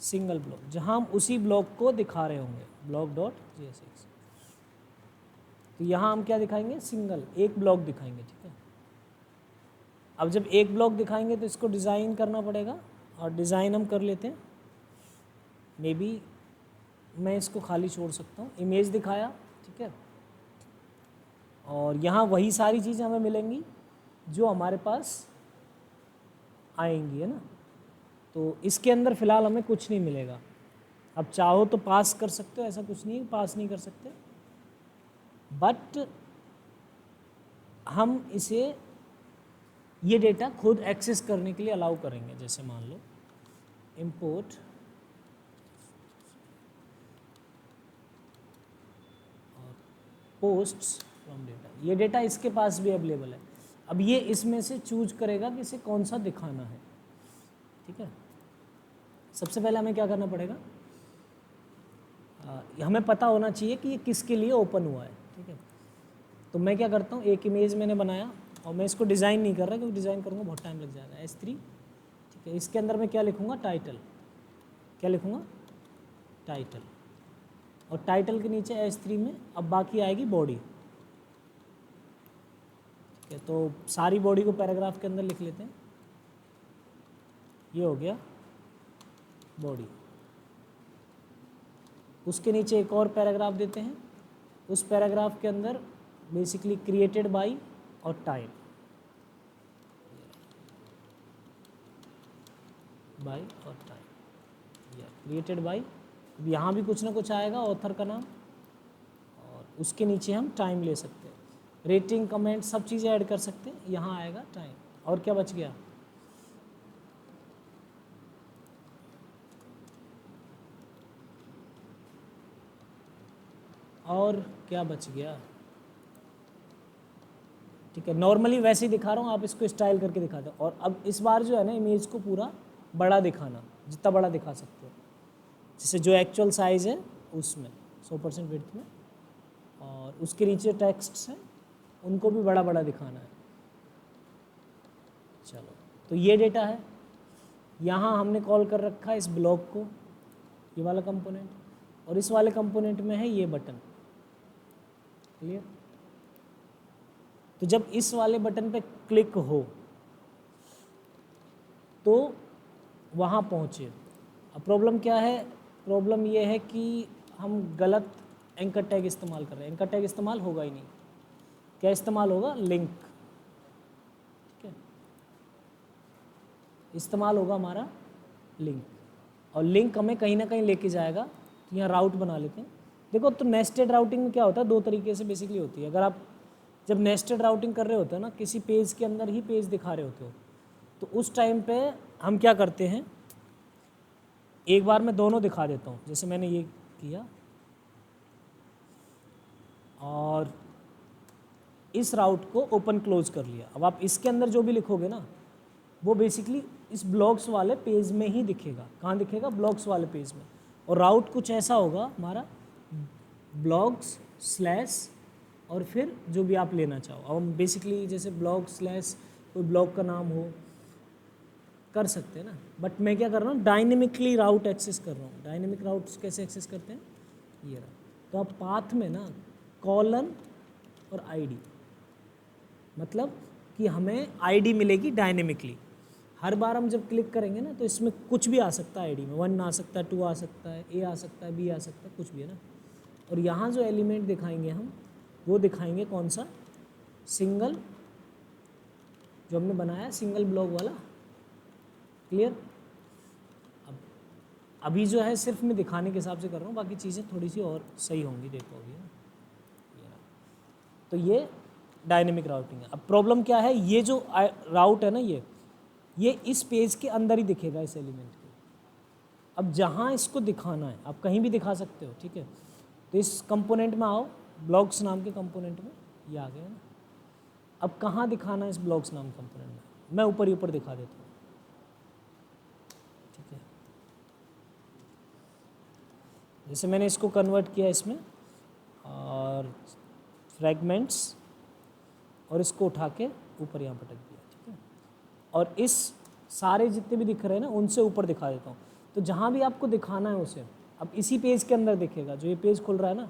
[SPEAKER 1] सिंगल ब्लॉक, जहाँ हम उसी ब्लॉक को दिखा रहे होंगे, block.jsx। तो यहाँ हम क्या दिखाएंगे, सिंगल एक ब्लॉक दिखाएंगे, ठीक है। अब जब एक ब्लॉक दिखाएंगे तो इसको डिज़ाइन करना पड़ेगा, और डिज़ाइन हम कर लेते हैं। मे बी मैं इसको खाली छोड़ सकता हूँ, इमेज दिखाया, ठीक है, और यहाँ वही सारी चीज़ें हमें मिलेंगी जो हमारे पास आएंगी, है ना। तो इसके अंदर फ़िलहाल हमें कुछ नहीं मिलेगा। अब चाहो तो पास कर सकते हो, ऐसा कुछ नहीं है पास नहीं कर सकते, बट हम इसे ये डेटा खुद एक्सेस करने के लिए अलाउ करेंगे। जैसे मान लो इंपोर्ट और पोस्ट्स फ्रॉम डेटा, ये डेटा इसके पास भी अवेलेबल है। अब ये इसमें से चूज करेगा कि इसे कौन सा दिखाना है, ठीक है। सबसे पहले हमें क्या करना पड़ेगा, हमें पता होना चाहिए कि ये किसके लिए ओपन हुआ है, ठीक है। तो मैं क्या करता हूँ, एक इमेज मैंने बनाया और मैं इसको डिज़ाइन नहीं कर रहा क्योंकि डिज़ाइन करूँगा बहुत टाइम लग जाएगा, S3, ठीक है। इसके अंदर मैं क्या लिखूँगा, टाइटल, क्या लिखूँगा, टाइटल, और टाइटल के नीचे S3 में अब बाकी आएगी बॉडी, ठीक है। तो सारी बॉडी को पैराग्राफ के अंदर लिख लेते हैं, ये हो गया बॉडी। उसके नीचे एक और पैराग्राफ देते हैं, उस पैराग्राफ के अंदर बेसिकली क्रिएटेड बाय और टाइम, बाय और टाइम, या क्रिएटेड बाय, यहाँ भी कुछ ना कुछ आएगा, ऑथर का नाम, और उसके नीचे हम टाइम ले सकते हैं, रेटिंग, कमेंट, सब चीज़ें ऐड कर सकते हैं, यहाँ आएगा टाइम। और क्या बच गया, और क्या बच गया, ठीक है। नॉर्मली वैसे ही दिखा रहा हूँ, आप इसको स्टाइल करके दिखा दो। और अब इस बार जो है ना, इमेज को पूरा बड़ा दिखाना, जितना बड़ा दिखा सकते हो, जैसे जो एक्चुअल साइज़ है उसमें 100% विड्थ में, और उसके नीचे टेक्स्ट हैं उनको भी बड़ा बड़ा दिखाना है। चलो, तो ये डेटा है, यहाँ हमने कॉल कर रखा है इस ब्लॉक को, ये वाला कंपोनेंट, और इस वाले कंपोनेंट में है ये बटन, क्लियर। तो जब इस वाले बटन पे क्लिक हो तो वहाँ पहुँचे। अब प्रॉब्लम क्या है, प्रॉब्लम ये है कि हम गलत एंकर टैग इस्तेमाल कर रहे हैं, एंकर टैग इस्तेमाल होगा ही नहीं, क्या इस्तेमाल होगा, लिंक, ठीक है, इस्तेमाल होगा हमारा लिंक, और लिंक हमें कहीं ना कहीं लेके जाएगा। तो यहाँ राउट बना लेते हैं, देखो तो नेस्टेड राउटिंग में क्या होता है, दो तरीके से बेसिकली होती है। अगर आप जब नेस्टेड राउटिंग कर रहे होते हैं ना, किसी पेज के अंदर ही पेज दिखा रहे होते हो, तो उस टाइम पे हम क्या करते हैं, एक बार मैं दोनों दिखा देता हूँ। जैसे मैंने ये किया और इस राउट को ओपन क्लोज कर लिया। अब आप इसके अंदर जो भी लिखोगे ना, वो बेसिकली इस ब्लॉक्स वाले पेज में ही दिखेगा। कहाँ दिखेगा? ब्लॉक्स वाले पेज में। और राउट कुछ ऐसा होगा हमारा, ब्लॉक्स स्लैश और फिर जो भी आप लेना चाहो। अब हम बेसिकली जैसे ब्लॉग स्लैश कोई ब्लॉग का नाम हो कर सकते हैं ना, बट मैं क्या कर रहा हूँ, डायनेमिकली राउट एक्सेस कर रहा हूँ। डायनेमिक राउट्स कैसे एक्सेस करते हैं, ये रहा। तो आप पाथ में ना कॉलन और आईडी, मतलब कि हमें आईडी मिलेगी डायनेमिकली। हर बार हम जब क्लिक करेंगे ना, तो इसमें कुछ भी आ सकता है आईडी में, 1 आ सकता है, 2 आ सकता है, ए आ सकता है, बी आ सकता है, कुछ भी है ना। और यहाँ जो एलिमेंट दिखाएंगे हम, वो दिखाएंगे कौन सा, सिंगल, जो हमने बनाया सिंगल ब्लॉक वाला। क्लियर? अब अभी जो है सिर्फ मैं दिखाने के हिसाब से कर रहा हूँ, बाकी चीज़ें थोड़ी सी और सही होंगी, देखो अभी ना। तो ये डायनेमिक राउटिंग है। अब प्रॉब्लम क्या है, ये जो राउट है ना, ये इस पेज के अंदर ही दिखेगा, इस एलिमेंट के। अब जहाँ इसको दिखाना है, आप कहीं भी दिखा सकते हो, ठीक है। तो इस कंपोनेंट में आओ, ब्लॉक्स नाम के कंपोनेंट में, ये आ गया ना। अब कहाँ दिखाना है इस ब्लॉक्स नाम कंपोनेंट में, मैं ऊपर ही ऊपर दिखा देता हूँ, ठीक है। जैसे मैंने इसको कन्वर्ट किया इसमें, और फ्रैगमेंट्स, और इसको उठा के ऊपर यहाँ पटक दिया, ठीक है। और इस सारे जितने भी दिख रहे हैं ना, उनसे ऊपर दिखा देता हूँ। तो जहाँ भी आपको दिखाना है उसे, अब इसी पेज के अंदर दिखेगा, जो ये पेज खुल रहा है ना।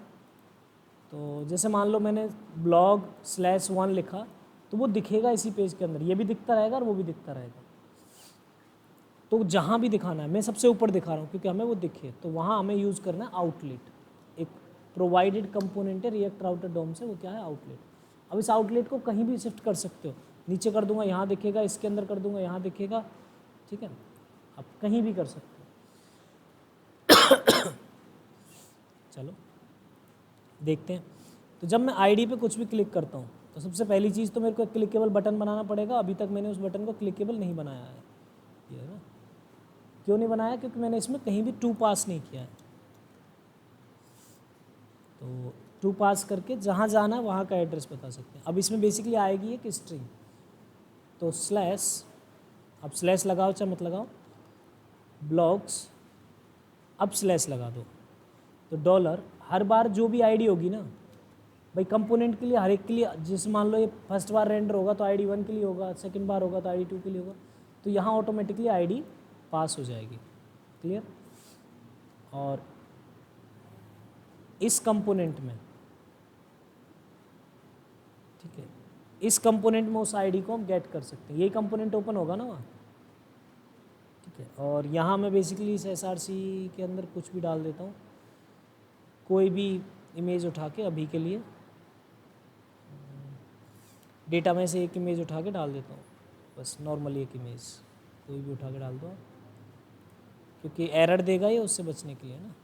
[SPEAKER 1] तो जैसे मान लो मैंने blog/1 लिखा, तो वो दिखेगा इसी पेज के अंदर, ये भी दिखता रहेगा और वो भी दिखता रहेगा। तो जहाँ भी दिखाना है, मैं सबसे ऊपर दिखा रहा हूँ क्योंकि हमें वो दिखे, तो वहाँ हमें यूज़ करना है आउटलेट। एक प्रोवाइडेड कंपोनेंट है रिएक्ट राउटर डॉम से, वो क्या है, आउटलेट। अब इस आउटलेट को कहीं भी शिफ्ट कर सकते हो, नीचे कर दूंगा यहाँ दिखेगा, इसके अंदर कर दूंगा यहाँ दिखेगा, ठीक है। आप कहीं भी कर सकते हो। चलो देखते हैं। तो जब मैं आईडी पे कुछ भी क्लिक करता हूँ, तो सबसे पहली चीज़ तो मेरे को एक क्लिकेबल बटन बनाना पड़ेगा। अभी तक मैंने उस बटन को क्लिकेबल नहीं बनाया है, ये है ना। क्यों नहीं बनाया? क्योंकि मैंने इसमें कहीं भी टू पास नहीं किया है। तो टू पास करके जहाँ जाना है वहाँ का एड्रेस बता सकते हैं। अब इसमें बेसिकली आएगी एक स्ट्रिंग, तो स्लैश, अब स्लैश लगाओ चाहे मत लगाओ, ब्लॉक्स, अब स्लैश लगा दो, तो डॉलर, हर बार जो भी आईडी होगी ना भाई कंपोनेंट के लिए, हर एक के लिए, जैसे मान लो ये फर्स्ट बार रेंडर होगा तो आईडी 1 के लिए होगा, सेकंड बार होगा तो आईडी 2 के लिए होगा, तो यहाँ ऑटोमेटिकली आईडी पास हो जाएगी। क्लियर? और इस कंपोनेंट में, ठीक है, इस कंपोनेंट में उस आईडी को हम गेट कर सकते हैं। यही कंपोनेंट ओपन होगा ना वहाँ, ठीक है। और यहाँ मैं बेसिकली इस SRC के अंदर कुछ भी डाल देता हूँ, कोई भी इमेज उठा के, अभी के लिए डेटा में से एक इमेज उठा के डाल देता हूँ, बस नॉर्मल एक इमेज कोई भी उठा के डाल दो, क्योंकि एरर देगा ये, उससे बचने के लिए ना।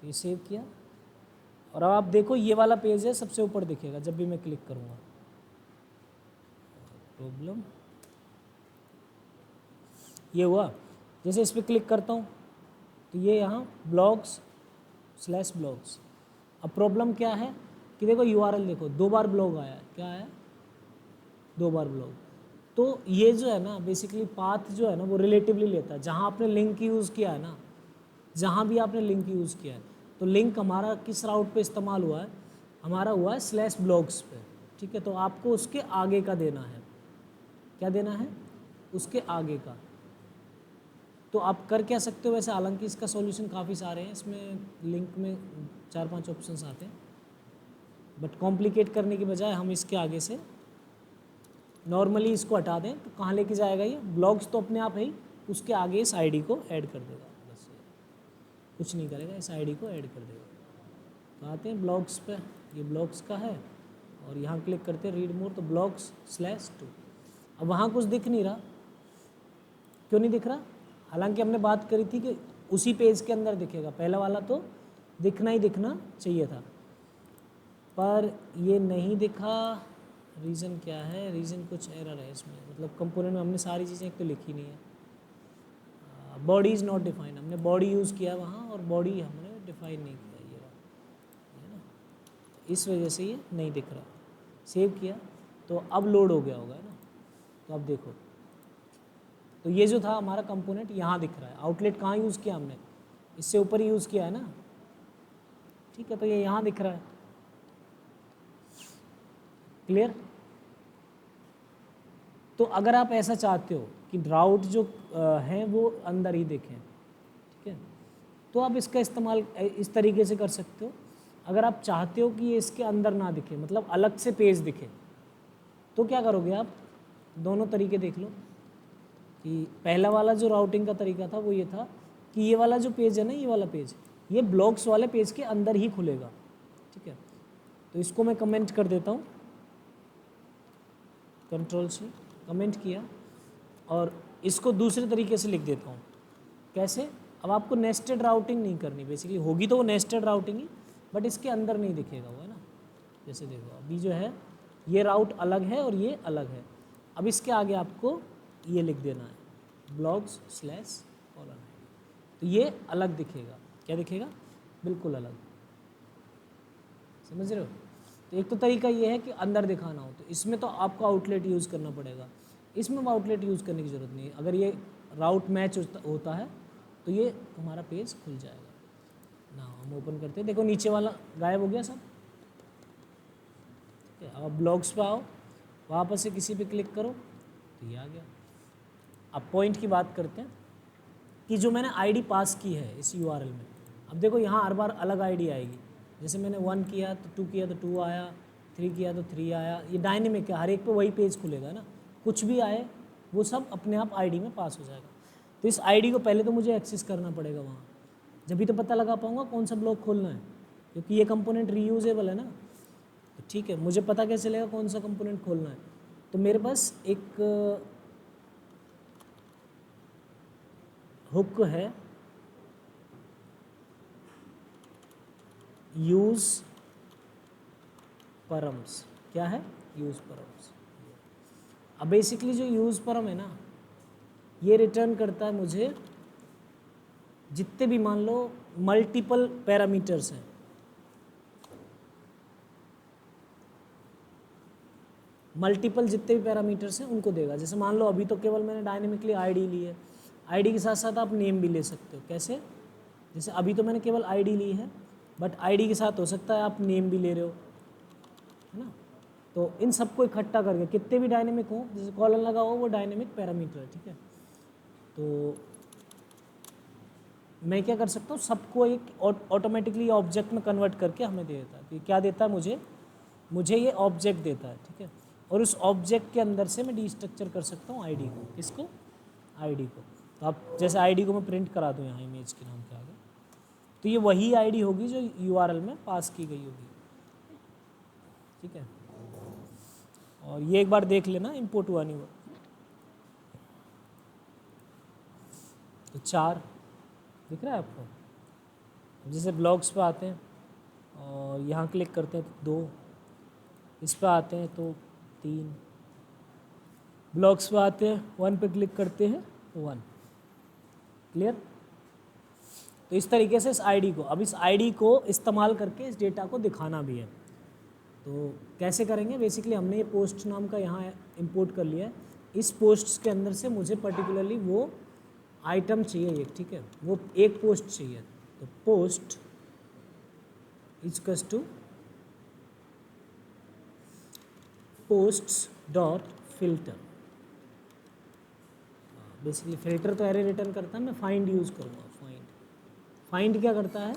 [SPEAKER 1] तो ये सेव किया, और अब आप देखो ये वाला पेज है, सबसे ऊपर दिखेगा जब भी मैं क्लिक करूँगा। प्रॉब्लम ये हुआ, जैसे इस पर क्लिक करता हूँ तो ये यहाँ ब्लॉग्स/ब्लॉग्स। अब प्रॉब्लम क्या है कि देखो URL देखो, 2 बार ब्लॉग आया है, क्या है, 2 बार ब्लॉग। तो ये जो है ना बेसिकली पाथ जो है ना, वो रिलेटिवली लेता है। जहाँ आपने लिंक यूज़ किया है ना, जहाँ भी आपने लिंक यूज़ किया है, तो लिंक हमारा किस राउट पे इस्तेमाल हुआ है, हमारा हुआ है /ब्लॉग्स पे, ठीक है। तो आपको उसके आगे का देना है, क्या देना है, उसके आगे का। तो आप कर क्या सकते हो वैसे, हालांकि इसका सॉल्यूशन काफ़ी सारे हैं, इसमें लिंक में 4-5 ऑप्शंस आते हैं, बट कॉम्प्लिकेट करने के बजाय हम इसके आगे से नॉर्मली इसको हटा दें, तो कहाँ लेके जाएगा ये, ब्लॉग्स तो अपने आप है ही, उसके आगे इस आईडी को ऐड कर देगा, बस कुछ नहीं करेगा, इस आईडी को ऐड कर देगा। तो आते हैं ब्लॉग्स पे, ये ब्लॉग्स का है, और यहाँ क्लिक करते हैं रीड मोर, तो ब्लॉग्स/2। अब वहाँ कुछ दिख नहीं रहा, क्यों नहीं दिख रहा? हालांकि हमने बात करी थी कि उसी पेज के अंदर दिखेगा, पहला वाला तो दिखना ही दिखना चाहिए था, पर ये नहीं दिखा। रीज़न क्या है? रीज़न कुछ एरर है इसमें, मतलब कंपोनेंट में हमने सारी चीज़ें एक तो लिखी नहीं है। बॉडी इज़ नॉट डिफाइंड, हमने बॉडी यूज़ किया वहाँ और बॉडी हमने डिफाइन नहीं किया, ये रहा, है ना, इस वजह से ये नहीं दिख रहा। सेव किया तो अब लोड हो गया होगा, है ना। तो अब देखो, तो ये जो था हमारा कंपोनेंट यहाँ दिख रहा है। आउटलेट कहाँ यूज़ किया हमने? इससे ऊपर ही यूज़ किया है ना, ठीक है। तो ये यहाँ दिख रहा है, क्लियर। तो अगर आप ऐसा चाहते हो कि राउट जो हैं वो अंदर ही दिखें, ठीक है, तो आप इसका इस्तेमाल इस तरीके से कर सकते हो। अगर आप चाहते हो कि ये इसके अंदर ना दिखे, मतलब अलग से पेज दिखे, तो क्या करोगे आप? दोनों तरीके देख लो। कि पहला वाला जो राउटिंग का तरीका था वो ये था कि ये वाला जो पेज है ना, ये वाला पेज, ये ब्लॉक्स वाले पेज के अंदर ही खुलेगा, ठीक है। तो इसको मैं कमेंट कर देता हूँ, कंट्रोल से कमेंट किया, और इसको दूसरे तरीके से लिख देता हूँ। कैसे? अब आपको नेस्टेड राउटिंग नहीं करनी, बेसिकली होगी तो वो नेस्टेड राउटिंग ही, बट इसके अंदर नहीं दिखेगा वो, है ना। जैसे देखो अभी जो है ये राउट अलग है और ये अलग है। अब इसके आगे आपको ये लिख देना है blocks/colon, तो ये अलग दिखेगा। क्या दिखेगा? बिल्कुल अलग, समझ रहे हो। तो एक तो तरीका ये है कि अंदर दिखाना हो, तो इसमें तो आपको आउटलेट यूज़ करना पड़ेगा। इसमें आउटलेट यूज़ करने की ज़रूरत नहीं है। अगर ये राउट मैच होता है तो ये हमारा पेज खुल जाएगा ना। हम ओपन करते हैं, देखो नीचे वाला गायब हो गया सब, ठीक है। अब ब्लॉग्स पे आओ, वापस से किसी पे क्लिक करो तो ये आ गया। अब पॉइंट की बात करते हैं कि जो मैंने आईडी पास की है इस यूआरएल में, अब देखो यहाँ हर बार अलग आईडी आएगी। जैसे मैंने 1 किया तो 2 किया तो 2 आया, 3 किया तो 3 आया। ये डायनेमिक है, हर एक पे वही पेज खुलेगा ना, कुछ भी आए वो सब अपने आप आईडी में पास हो जाएगा। तो इस आईडी को पहले तो मुझे एक्सेस करना पड़ेगा वहाँ, जब तो पता लगा पाऊँगा कौन सा ब्लॉक खोलना है, क्योंकि ये कंपोनेंट रीयूजेबल है ना। तो ठीक है, मुझे पता कैसे चलेगा कौन सा कंपोनेंट खोलना है? तो मेरे पास एक हुक है, यूज़ परम्स। क्या है? Use params. अब बेसिकली जो यूज़ परम है ना, ये रिटर्न करता है मुझे जितने भी मान लो मल्टीपल पैरामीटर्स हैं, मल्टीपल जितने भी पैरामीटर्स हैं उनको देगा। जैसे मान लो अभी तो केवल मैंने डायनेमिकली आईडी ली है, आईडी के साथ साथ आप नेम भी ले सकते हो। कैसे? जैसे अभी तो मैंने केवल आईडी ली है, बट आईडी के साथ हो सकता है आप नेम भी ले रहे हो, है ना। तो इन सबको इकट्ठा करके कितने भी डायनेमिक हो, जैसे कॉलन लगा हो वो डायनेमिक पैरामीटर है, ठीक है। तो मैं क्या कर सकता हूँ, सबको एक ऑटोमेटिकली ऑब्जेक्ट में कन्वर्ट करके हमें दे देता है। तो ये क्या देता है मुझे ये ऑब्जेक्ट देता है, ठीक है। और उस ऑब्जेक्ट के अंदर से मैं डीस्ट्रक्चर कर सकता हूँ आईडी को। किसको? आईडी को। तो आप जैसे आईडी को मैं प्रिंट करा दूँ यहाँ इमेज के नाम के आगे, तो ये वही आईडी होगी जो यूआरएल में पास की गई होगी, ठीक है। और ये एक बार देख लेना इंपोर्ट हुआ नहीं हुआ। तो 4 दिख रहा है आपको। जैसे ब्लॉग्स पे आते हैं और यहाँ क्लिक करते हैं तो 2, इस पे आते हैं तो 3, ब्लॉग्स पे आते हैं 1 पे क्लिक करते हैं तो 1। क्लियर? तो इस तरीके से इस आईडी को, अब इस आईडी को इस्तेमाल करके इस डेटा को दिखाना भी है। तो कैसे करेंगे? बेसिकली हमने ये पोस्ट नाम का यहाँ इंपोर्ट कर लिया है। इस पोस्ट के अंदर से मुझे पर्टिकुलरली वो आइटम चाहिए एक, ठीक है, वो एक पोस्ट चाहिए। तो post equals to posts dot filter. Basically filter तो एरे रिटर्न करता है, मैं फाइंड यूज़ करूँगा। फाइंड क्या करता है?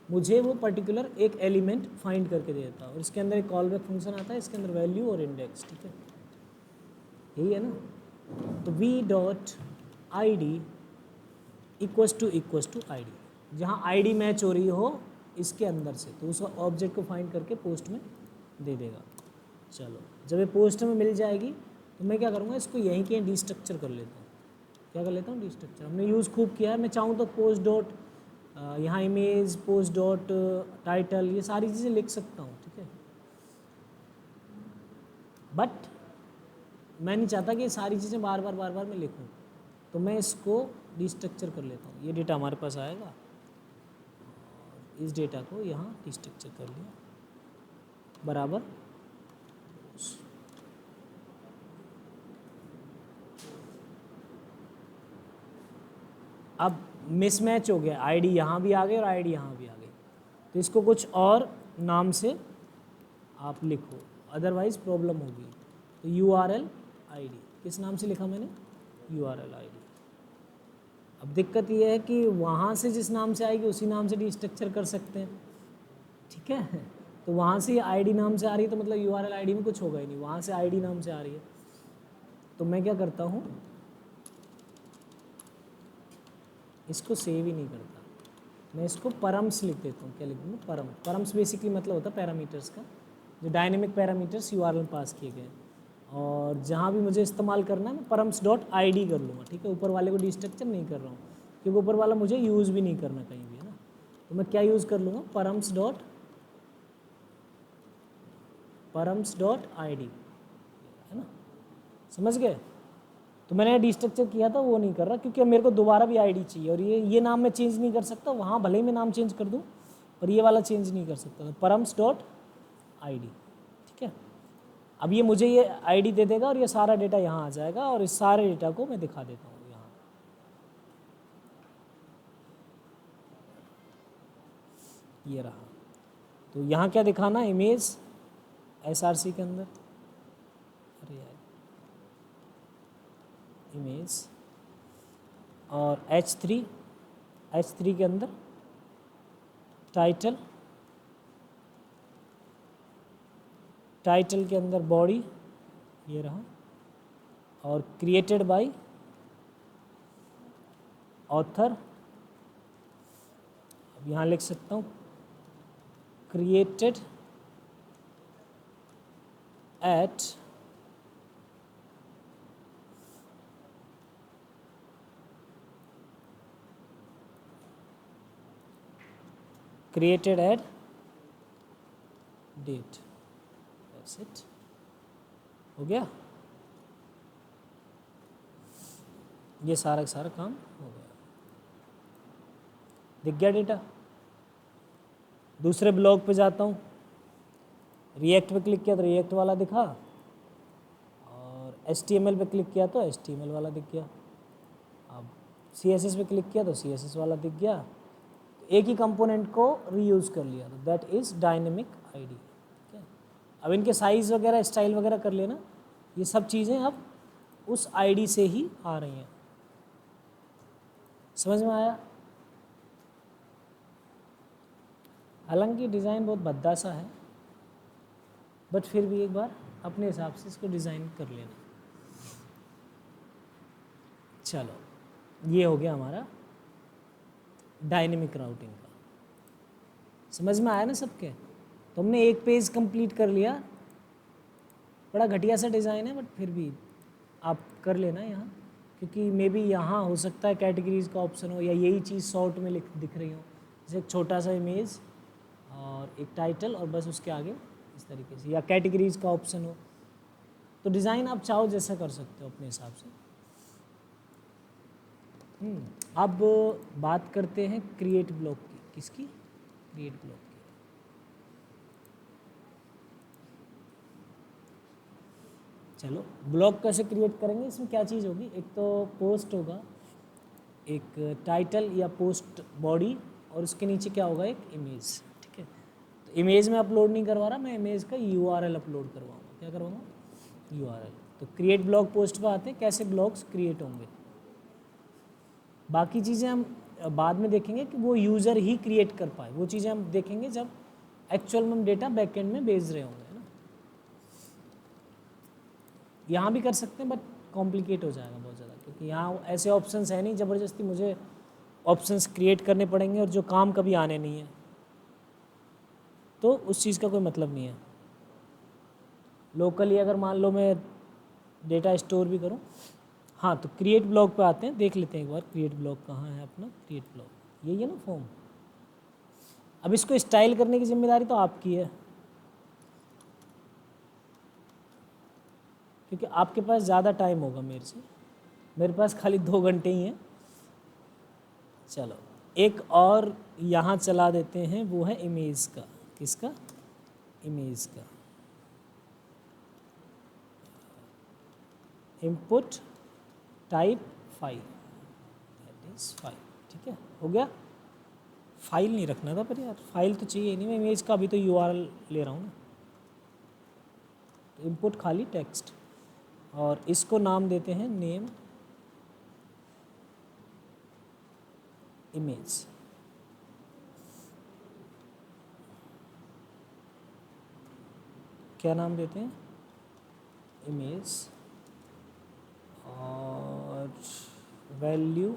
[SPEAKER 1] मुझे वो पर्टिकुलर एक एलिमेंट फाइंड करके दे देता है, और इसके अंदर एक कॉल बैक फंक्शन आता है, इसके अंदर वैल्यू और इंडेक्स, ठीक है, यही है ना। तो V dot I D equals to I D, जहाँ आई डी मैच हो रही हो इसके अंदर से, तो उस ऑब्जेक्ट को फाइंड करके पोस्ट में दे देगा। चलो, जब ये पोस्ट में मिल जाएगी तो मैं क्या करूँगा, इसको यहीं के डीस्ट्रक्चर कर लेता हूँ। क्या कर लेता हूँ? डीस्ट्रक्चर। हमने यूज़ खूब किया है। मैं चाहूँ तो पोस्ट डॉट यहाँ इमेज पोस्ट डॉट टाइटल ये सारी चीज़ें लिख सकता हूँ, ठीक है। बट मैं नहीं चाहता कि ये सारी चीज़ें बार बार मैं लिखूँ, तो मैं इसको डिस्ट्रक्चर कर लेता हूँ। ये डेटा हमारे पास आएगा, इस डेटा को यहाँ डिस्ट्रक्चर कर लिया बराबर। अब मिसमैच हो गया, आईडी यहाँ भी आ गई और आईडी यहाँ भी आ गई, तो इसको कुछ और नाम से आप लिखो, अदरवाइज प्रॉब्लम होगी। तो URL ID किस नाम से लिखा मैंने? URL ID। अब दिक्कत ये है कि वहाँ से जिस नाम से आएगी उसी नाम से डिस्ट्रक्चर कर सकते हैं, ठीक है। तो वहाँ से ID नाम से आ रही है तो मतलब URL ID में कुछ होगा ही नहीं, वहाँ से ID नाम से आ रही है। तो मैं क्या करता हूँ, इसको सेव ही नहीं करता, मैं इसको परम्स लिख देता हूँ। क्या लिख दूँ? परम्स बेसिकली मतलब होता है पैरामीटर्स का, जो डायनेमिक पैरामीटर्स URL में पास किए गए। और जहाँ भी मुझे इस्तेमाल करना है मैं परम्स डॉट ID कर लूँगा, ठीक है। ऊपर वाले को डिस्ट्रक्चर नहीं कर रहा हूँ क्योंकि ऊपर वाला मुझे यूज़ भी नहीं करना कहीं भी, है ना। तो मैं क्या यूज़ कर लूँगा? परम्स डॉट ID, है ना, समझ गए। तो मैंने डिस्ट्रक्चर किया था वो नहीं कर रहा क्योंकि मेरे को दोबारा भी ID चाहिए, और ये नाम मैं चेंज नहीं कर सकता। वहाँ भले ही मैं नाम चेंज कर दूँ पर ये वाला चेंज नहीं कर सकता। तो परम्स डॉट ID, ठीक है। अब ये मुझे ये ID दे देगा और ये सारा डेटा यहाँ आ जाएगा, और इस सारे डेटा को मैं दिखा देता हूँ यहाँ। ये रहा। तो यहाँ क्या दिखाना? इमेज SRC के अंदर, अरे यार, इमेज, और H3 के अंदर टाइटल के अंदर बॉडी, ये रहा, और क्रिएटेड बाय ऑथर। अब यहाँ लिख सकता हूँ created at date. That's it, हो गया। ये सारा का सारा काम हो गया, दिख गया डेटा। दूसरे ब्लॉग पे जाता हूँ, रिएक्ट पे क्लिक किया तो रिएक्ट वाला दिखा, और HTML पे क्लिक किया तो HTML वाला दिख गया। अब CSS पे क्लिक किया तो CSS वाला दिख गया। एक ही कंपोनेंट को रीयूज़ कर लिया, तो दैट इज़ डायनेमिक ID, ठीक है। अब इनके साइज़ वगैरह, स्टाइल वगैरह कर लेना, ये सब चीज़ें अब उस ID से ही आ रही हैं। समझ में आया? हालांकि डिज़ाइन बहुत भद्दा सा है, बट फिर भी एक बार अपने हिसाब से इसको डिज़ाइन कर लेना। चलो, ये हो गया हमारा डायनेमिक राउटिंग का। समझ में आया ना सबके? तो हमने एक पेज कंप्लीट कर लिया। बड़ा घटिया सा डिज़ाइन है, बट फिर भी आप कर लेना यहाँ, क्योंकि मे बी यहाँ हो सकता है कैटेगरीज का ऑप्शन हो, या यही चीज़ शॉर्ट में दिख रही हो, जैसे एक छोटा सा इमेज और एक टाइटल और बस उसके आगे इस तरीके से, या कैटेगरीज का ऑप्शन हो। तो डिज़ाइन आप चाहो जैसा कर सकते हो अपने हिसाब से। अब बात करते हैं क्रिएट ब्लॉक की। किसकी? क्रिएट ब्लॉक की। चलो, ब्लॉक कैसे क्रिएट करेंगे? इसमें क्या चीज़ होगी? एक तो पोस्ट होगा, एक टाइटल या पोस्ट बॉडी, और उसके नीचे क्या होगा? एक इमेज, ठीक है। तो इमेज में अपलोड नहीं करवा रहा मैं, इमेज का URL अपलोड करवाऊँगा। क्या करवाऊँगा? URL। तो क्रिएट ब्लॉग पोस्ट पर आते हैं, कैसे ब्लॉग्स क्रिएट होंगे। बाकी चीज़ें हम बाद में देखेंगे कि वो यूज़र ही क्रिएट कर पाए, वो चीज़ें हम देखेंगे जब एक्चुअल में हम डेटा बैकएंड में भेज रहे होंगे, है ना। यहाँ भी कर सकते हैं, बट कॉम्प्लिकेट हो जाएगा बहुत ज़्यादा, क्योंकि यहाँ ऐसे ऑप्शंस हैं नहीं, ज़बरदस्ती मुझे ऑप्शंस क्रिएट करने पड़ेंगे और जो काम कभी आने नहीं है, तो उस चीज़ का कोई मतलब नहीं है। लोकली अगर मान लो मैं डेटा स्टोर भी करूँ। हाँ, तो क्रिएट ब्लॉग पे आते हैं, देख लेते हैं एक बार क्रिएट ब्लॉग कहाँ है अपना। क्रिएट ब्लॉग यही है ना, फॉर्म। अब इसको स्टाइल करने की जिम्मेदारी तो आपकी है, क्योंकि आपके पास ज़्यादा टाइम होगा मेरे से, मेरे पास खाली 2 घंटे ही हैं। चलो एक और यहाँ चला देते हैं, वो है इमेज का। किसका? इमेज का। Input type file, that is file. ठीक है, हो गया। फाइल नहीं रखना था पर यार, फाइल तो चाहिए नहीं, मैं इमेज का अभी तो यूआरएल ले रहा हूँ ना। तो इनपुट खाली टेक्स्ट, और इसको नाम देते हैं नेम इमेज। क्या नाम देते हैं? इमेज। और वैल्यू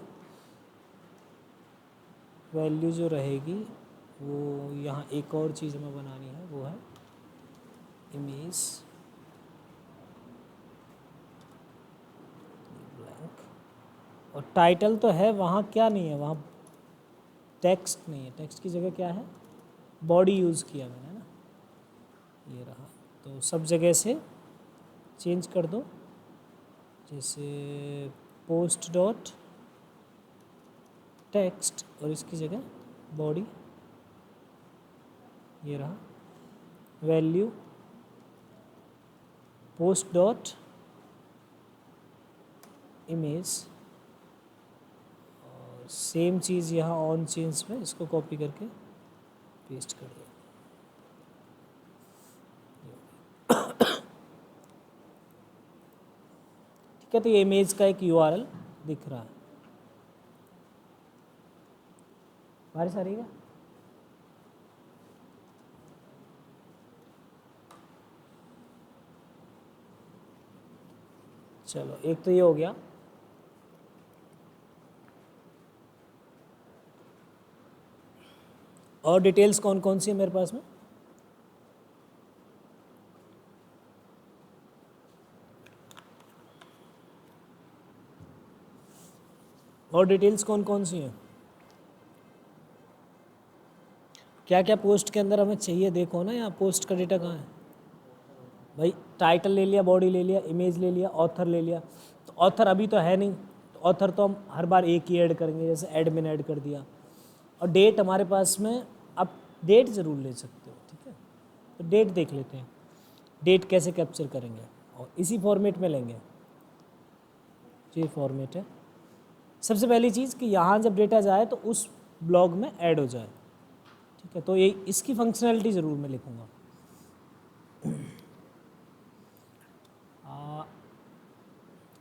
[SPEAKER 1] जो रहेगी वो यहाँ एक और चीज़ हमें बनानी है, वो है इमेज ब्लैंक। और टाइटल तो है, वहाँ क्या नहीं है, वहाँ टेक्स्ट नहीं है। टेक्स्ट की जगह क्या है? बॉडी यूज़ किया मैंने ना, ये रहा। तो सब जगह से चेंज कर दो, जैसे पोस्ट डॉट टेक्स्ट और इसकी जगह बॉडी, ये रहा। वैल्यू पोस्ट डॉट इमेज, और सेम चीज़ यहाँ ऑन चेंज में, इसको कॉपी करके पेस्ट कर दो। ठीक है, तो ये इमेज का एक यूआरएल दिख रहा है। बारिश आ रही है? चलो एक तो ये हो गया। और डिटेल्स कौन कौन सी है मेरे पास में? और डिटेल्स कौन कौन सी हैं? क्या क्या पोस्ट के अंदर हमें चाहिए, देखो ना यहाँ पोस्ट का डेटा कहाँ है भाई। टाइटल ले लिया, बॉडी ले लिया, इमेज ले लिया, ऑथर ले लिया। तो ऑथर अभी तो है नहीं, तो ऑथर तो हम हर बार एक ही ऐड करेंगे, जैसे एडमिन ऐड कर दिया। और डेट हमारे पास में, अब डेट ज़रूर ले सकते हो, ठीक है। तो डेट देख लेते हैं, डेट कैसे कैप्चर करेंगे, और इसी फॉर्मेट में लेंगे। ये फॉर्मेट है। सबसे पहली चीज़ कि यहाँ जब डेटा जाए तो उस ब्लॉग में ऐड हो जाए, ठीक है। तो ये इसकी फंक्शनैलिटी ज़रूर मैं लिखूँगा।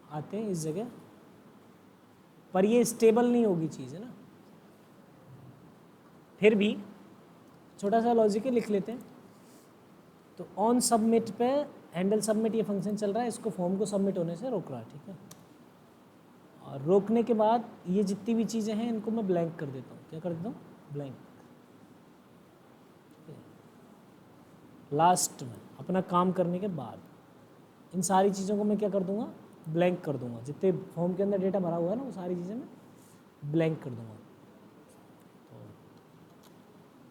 [SPEAKER 1] आते हैं इस जगह पर, ये स्टेबल नहीं होगी चीज़, है ना। फिर भी छोटा सा लॉजिक लिख लेते हैं। तो ऑन सबमिट पे हैंडल सबमिट ये फंक्शन चल रहा है, इसको फॉर्म को सबमिट होने से रोक रहा है, ठीक है। और रोकने के बाद ये जितनी भी चीज़ें हैं इनको मैं ब्लैंक कर देता हूँ। क्या कर देता हूँ? ब्लैंक। लास्ट में अपना काम करने के बाद इन सारी चीज़ों को मैं क्या कर दूंगा? ब्लैंक कर दूंगा। जितने फॉर्म के अंदर डेटा भरा हुआ है ना, वो सारी चीज़ें मैं ब्लैंक कर दूंगा। तो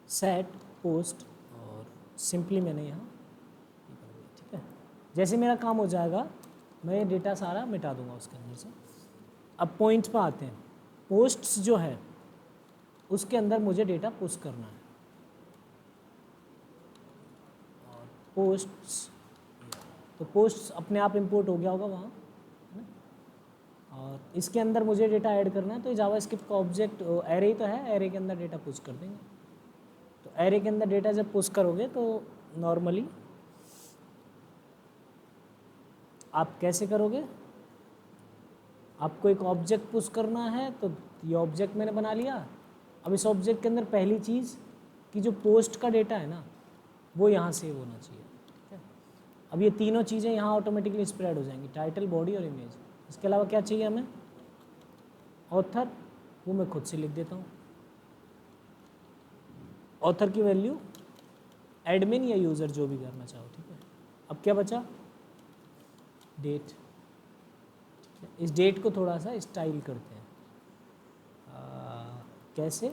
[SPEAKER 1] सेट पोस्ट और सिंपली मैंने यहाँ, ठीक है। जैसे मेरा काम हो जाएगा मैं ये डेटा सारा मिटा दूंगा उसके अंदर से। अब पॉइंट पर आते हैं। पोस्ट्स जो है उसके अंदर मुझे डेटा पुश करना है। और पोस्ट्स, तो पोस्ट्स अपने आप इंपोर्ट हो गया होगा वहाँ, है ना। और इसके अंदर मुझे डेटा ऐड करना है, तो जावास्क्रिप्ट का ऑब्जेक्ट एरे ही तो है, एरे के अंदर डेटा पुश कर देंगे। तो एरे के अंदर डेटा जब पुश करोगे तो नॉर्मली आप कैसे करोगे? आपको एक ऑब्जेक्ट पुश करना है, तो ये ऑब्जेक्ट मैंने बना लिया। अब इस ऑब्जेक्ट के अंदर पहली चीज़ कि जो पोस्ट का डेटा है ना, वो यहाँ सेव होना चाहिए, ठीक है। अब ये तीनों चीज़ें यहाँ ऑटोमेटिकली स्प्रेड हो जाएंगी, टाइटल, बॉडी और इमेज। इसके अलावा क्या चाहिए हमें? ऑथर, वो मैं खुद से लिख देता हूँ। ऑथर की वैल्यू एडमिन या यूज़र, जो भी करना चाहो, ठीक है। अब क्या बचा? डेट। इस डेट को थोड़ा सा स्टाइल करते हैं। कैसे?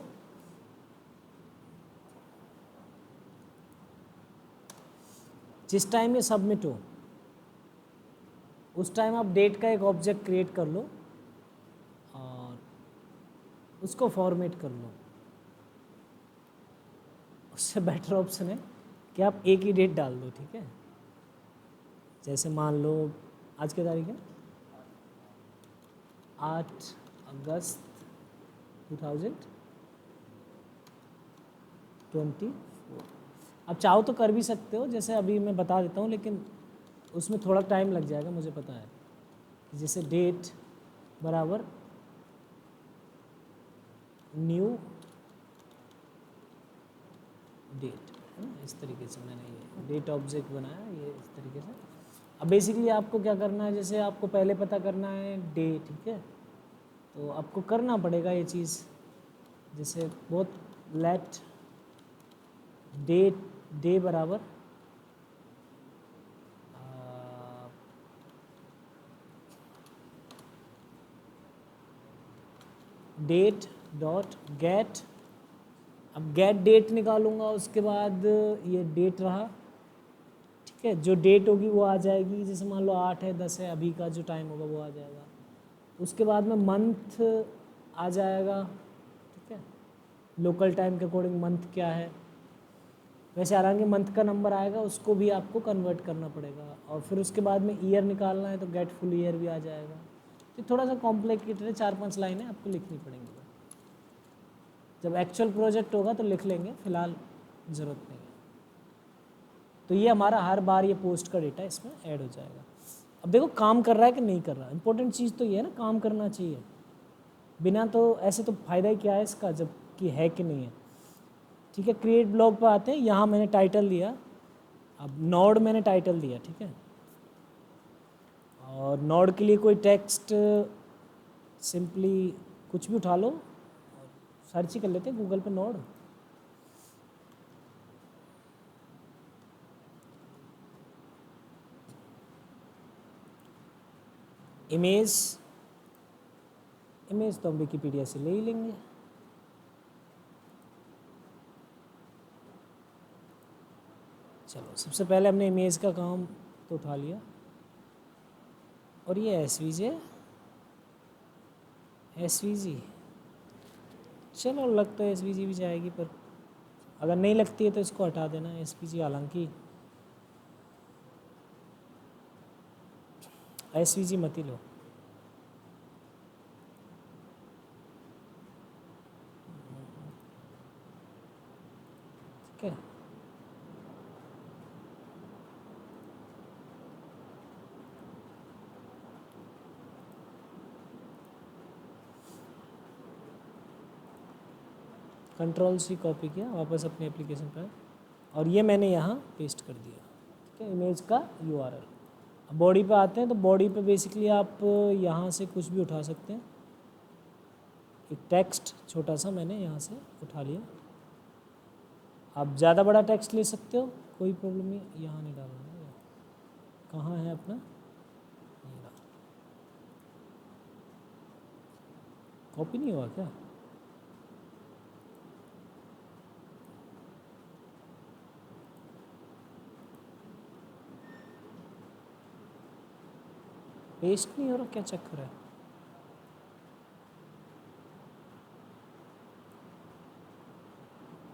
[SPEAKER 1] जिस टाइम ये सबमिट हो उस टाइम आप डेट का एक ऑब्जेक्ट क्रिएट कर लो और उसको फॉर्मेट कर लो। उससे बेटर ऑप्शन है कि आप एक ही डेट डाल दो, ठीक है। जैसे मान लो आज की तारीख है 8 अगस्त 2024। अब चाहो तो कर भी सकते हो, जैसे अभी मैं बता देता हूँ, लेकिन उसमें थोड़ा टाइम लग जाएगा, मुझे पता है। जैसे डेट बराबर न्यू डेट है ना, इस तरीके से मैंने ये डेट ऑब्जेक्ट बनाया, ये इस तरीके से। अब बेसिकली आपको क्या करना है, जैसे आपको पहले पता करना है डे, ठीक है, तो आपको करना पड़ेगा ये चीज़। जैसे बहुत लेट डे बराबर डेट डॉट गेट। अब गेट डेट निकालूंगा, उसके बाद ये डेट रहा, ठीक है। जो डेट होगी वो आ जाएगी, जैसे मान लो 8 है 10 है, अभी का जो टाइम होगा वो आ जाएगा। उसके बाद में मंथ आ जाएगा, ठीक है, लोकल टाइम के अकॉर्डिंग मंथ क्या है। वैसे हालांकि मंथ का नंबर आएगा, उसको भी आपको कन्वर्ट करना पड़ेगा। और फिर उसके बाद में ईयर निकालना है तो गेट फुल ईयर भी आ जाएगा। तो थोड़ा सा कॉम्प्लिकेटेड है, 4-5 लाइनें आपको लिखनी पड़ेंगी। जब एक्चुअल प्रोजेक्ट होगा तो लिख लेंगे, फिलहाल ज़रूरत नहीं है। तो ये हमारा हर बार ये पोस्ट का डेटा इसमें ऐड हो जाएगा। अब देखो काम कर रहा है कि नहीं कर रहा। इंपॉर्टेंट चीज़ तो ये है ना, काम करना चाहिए, बिना तो ऐसे तो फ़ायदा ही क्या है इसका, जब कि है कि नहीं है। ठीक है, क्रिएट ब्लॉग पे आते हैं। यहाँ मैंने टाइटल दिया, अब नोड मैंने टाइटल दिया, ठीक है। और नोड के लिए कोई टेक्स्ट सिंपली कुछ भी उठा लो, सर्च ही कर लेते हैं गूगल पे नोड। इमेज तो हम विकीपीडिया से ले ही लेंगे। चलो, सबसे पहले हमने इमेज का काम तो उठा लिया। और ये एसवीजी चलो, लग तो एसवीजी भी जाएगी, पर अगर नहीं लगती है तो इसको हटा देना एसवीजी। हालांकि एसवीजी मत ही लो। ठीक है, Ctrl+C कॉपी किया, वापस अपने एप्लीकेशन पर, और ये मैंने यहाँ पेस्ट कर दिया, ठीक है, इमेज का URL। अब बॉडी पे आते हैं, तो बॉडी पे बेसिकली आप यहाँ से कुछ भी उठा सकते हैं। एक टेक्स्ट छोटा सा मैंने यहाँ से उठा लिया। आप ज़्यादा बड़ा टेक्स्ट ले सकते हो, कोई प्रॉब्लम नहीं। यहाँ नहीं डालना है, कहाँ है अपना, कॉपी नहीं हुआ क्या? पेस्ट नहीं हो रहा, क्या चक्कर है?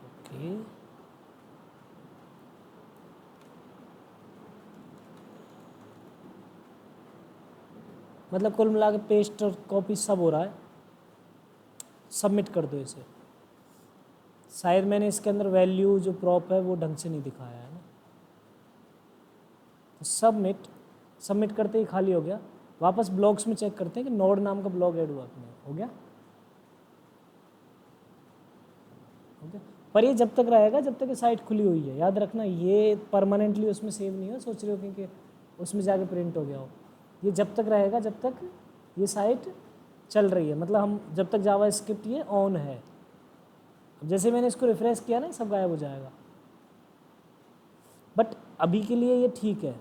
[SPEAKER 1] ओके, मतलब कुल मिला के पेस्ट और कॉपी सब हो रहा है। सबमिट कर दो इसे। शायद मैंने इसके अंदर वैल्यू जो प्रॉप है वो ढंग से नहीं दिखाया है ना। तो सबमिट करते ही खाली हो गया। वापस ब्लॉग्स में चेक करते हैं कि नोड नाम का ब्लॉग ऐड हुआ कि नहीं। हो गया? पर ये जब तक रहेगा जब तक ये साइट खुली हुई है। याद रखना, ये परमानेंटली उसमें सेव नहीं हो। सोच रहे हो क्योंकि उसमें जाके प्रिंट हो गया हो। ये जब तक रहेगा जब तक ये साइट चल रही है, मतलब हम जब तक जावास्क्रिप्ट ये ऑन है। अब जैसे मैंने इसको रिफ्रेश किया ना, सब गायब हो जाएगा। बट अभी के लिए ये ठीक है,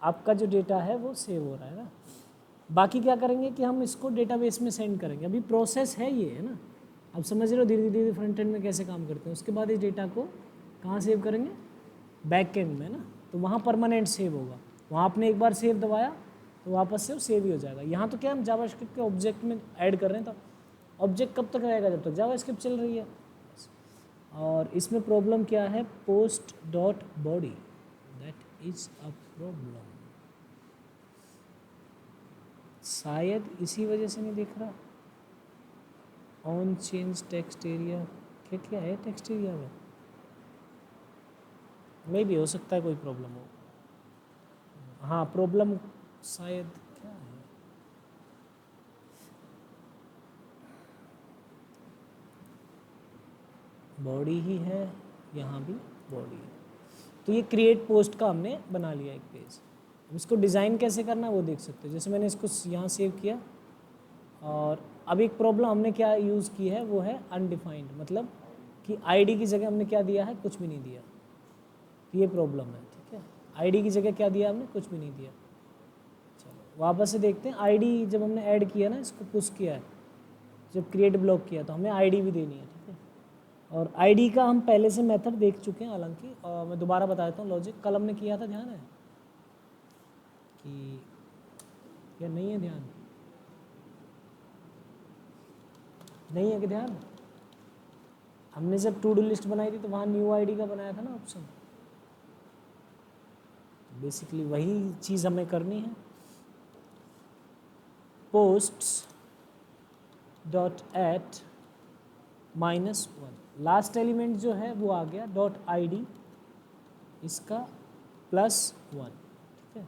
[SPEAKER 1] आपका जो डेटा है वो सेव हो रहा है ना। बाकी क्या करेंगे कि हम इसको डेटाबेस में सेंड करेंगे। अभी प्रोसेस है ये, है ना। अब समझ रहे हो धीरे धीरे फ्रंट एंड में कैसे काम करते हैं। उसके बाद इस डेटा को कहाँ सेव करेंगे? बैक एंड में ना। तो वहाँ परमानेंट सेव होगा। वहाँ आपने एक बार सेव दबाया तो वापस से वो सेव ही हो जाएगा। यहाँ तो क्या हम जावास्क्रिप्ट के ऑब्जेक्ट में ऐड कर रहे हैं, तो ऑब्जेक्ट कब तक रहेगा, जब तक जावास्क्रिप्ट चल रही है। और इसमें प्रॉब्लम क्या है, post dot body, that is a problem. शायद इसी वजह से नहीं दिख रहा। ऑन चेंज टेक्स्ट एरिया, क्या क्या है टेक्स्ट एरिया में, मे भी हो सकता है कोई प्रॉब्लम हो। हाँ प्रॉब्लम शायद क्या है, बॉडी ही है, यहाँ भी बॉडी है। तो ये क्रिएट पोस्ट का हमने बना लिया एक पेज। अब इसको डिज़ाइन कैसे करना है वो देख सकते हो। जैसे मैंने इसको यहाँ सेव किया, और अब एक प्रॉब्लम हमने क्या यूज़ की है वो है अनडिफाइंड, मतलब कि आईडी की जगह हमने क्या दिया है, कुछ भी नहीं दिया। तो ये प्रॉब्लम है, ठीक है। आईडी की जगह क्या दिया हमने, कुछ भी नहीं दिया। चलो वापस से देखते हैं। आईडी जब हमने ऐड किया ना, इसको पुश किया है, जब क्रिएट ब्लॉक किया तो हमें आईडी भी देनी है, ठीक है। और आईडी का हम पहले से मेथड देख चुके हैं हालांकि, और मैं दोबारा बता देता हूँ लॉजिक। कल हमने किया था, ध्यान है कि या नहीं है, ध्यान नहीं है कि ध्यान। हमने जब टू डू लिस्ट बनाई थी तो वहाँ न्यू आईडी का बनाया था ना ऑप्शन। बेसिकली वही चीज़ हमें करनी है। Posts dot at -1, last element जो है वो आ गया डॉट आईडी, इसका +1, ठीक है।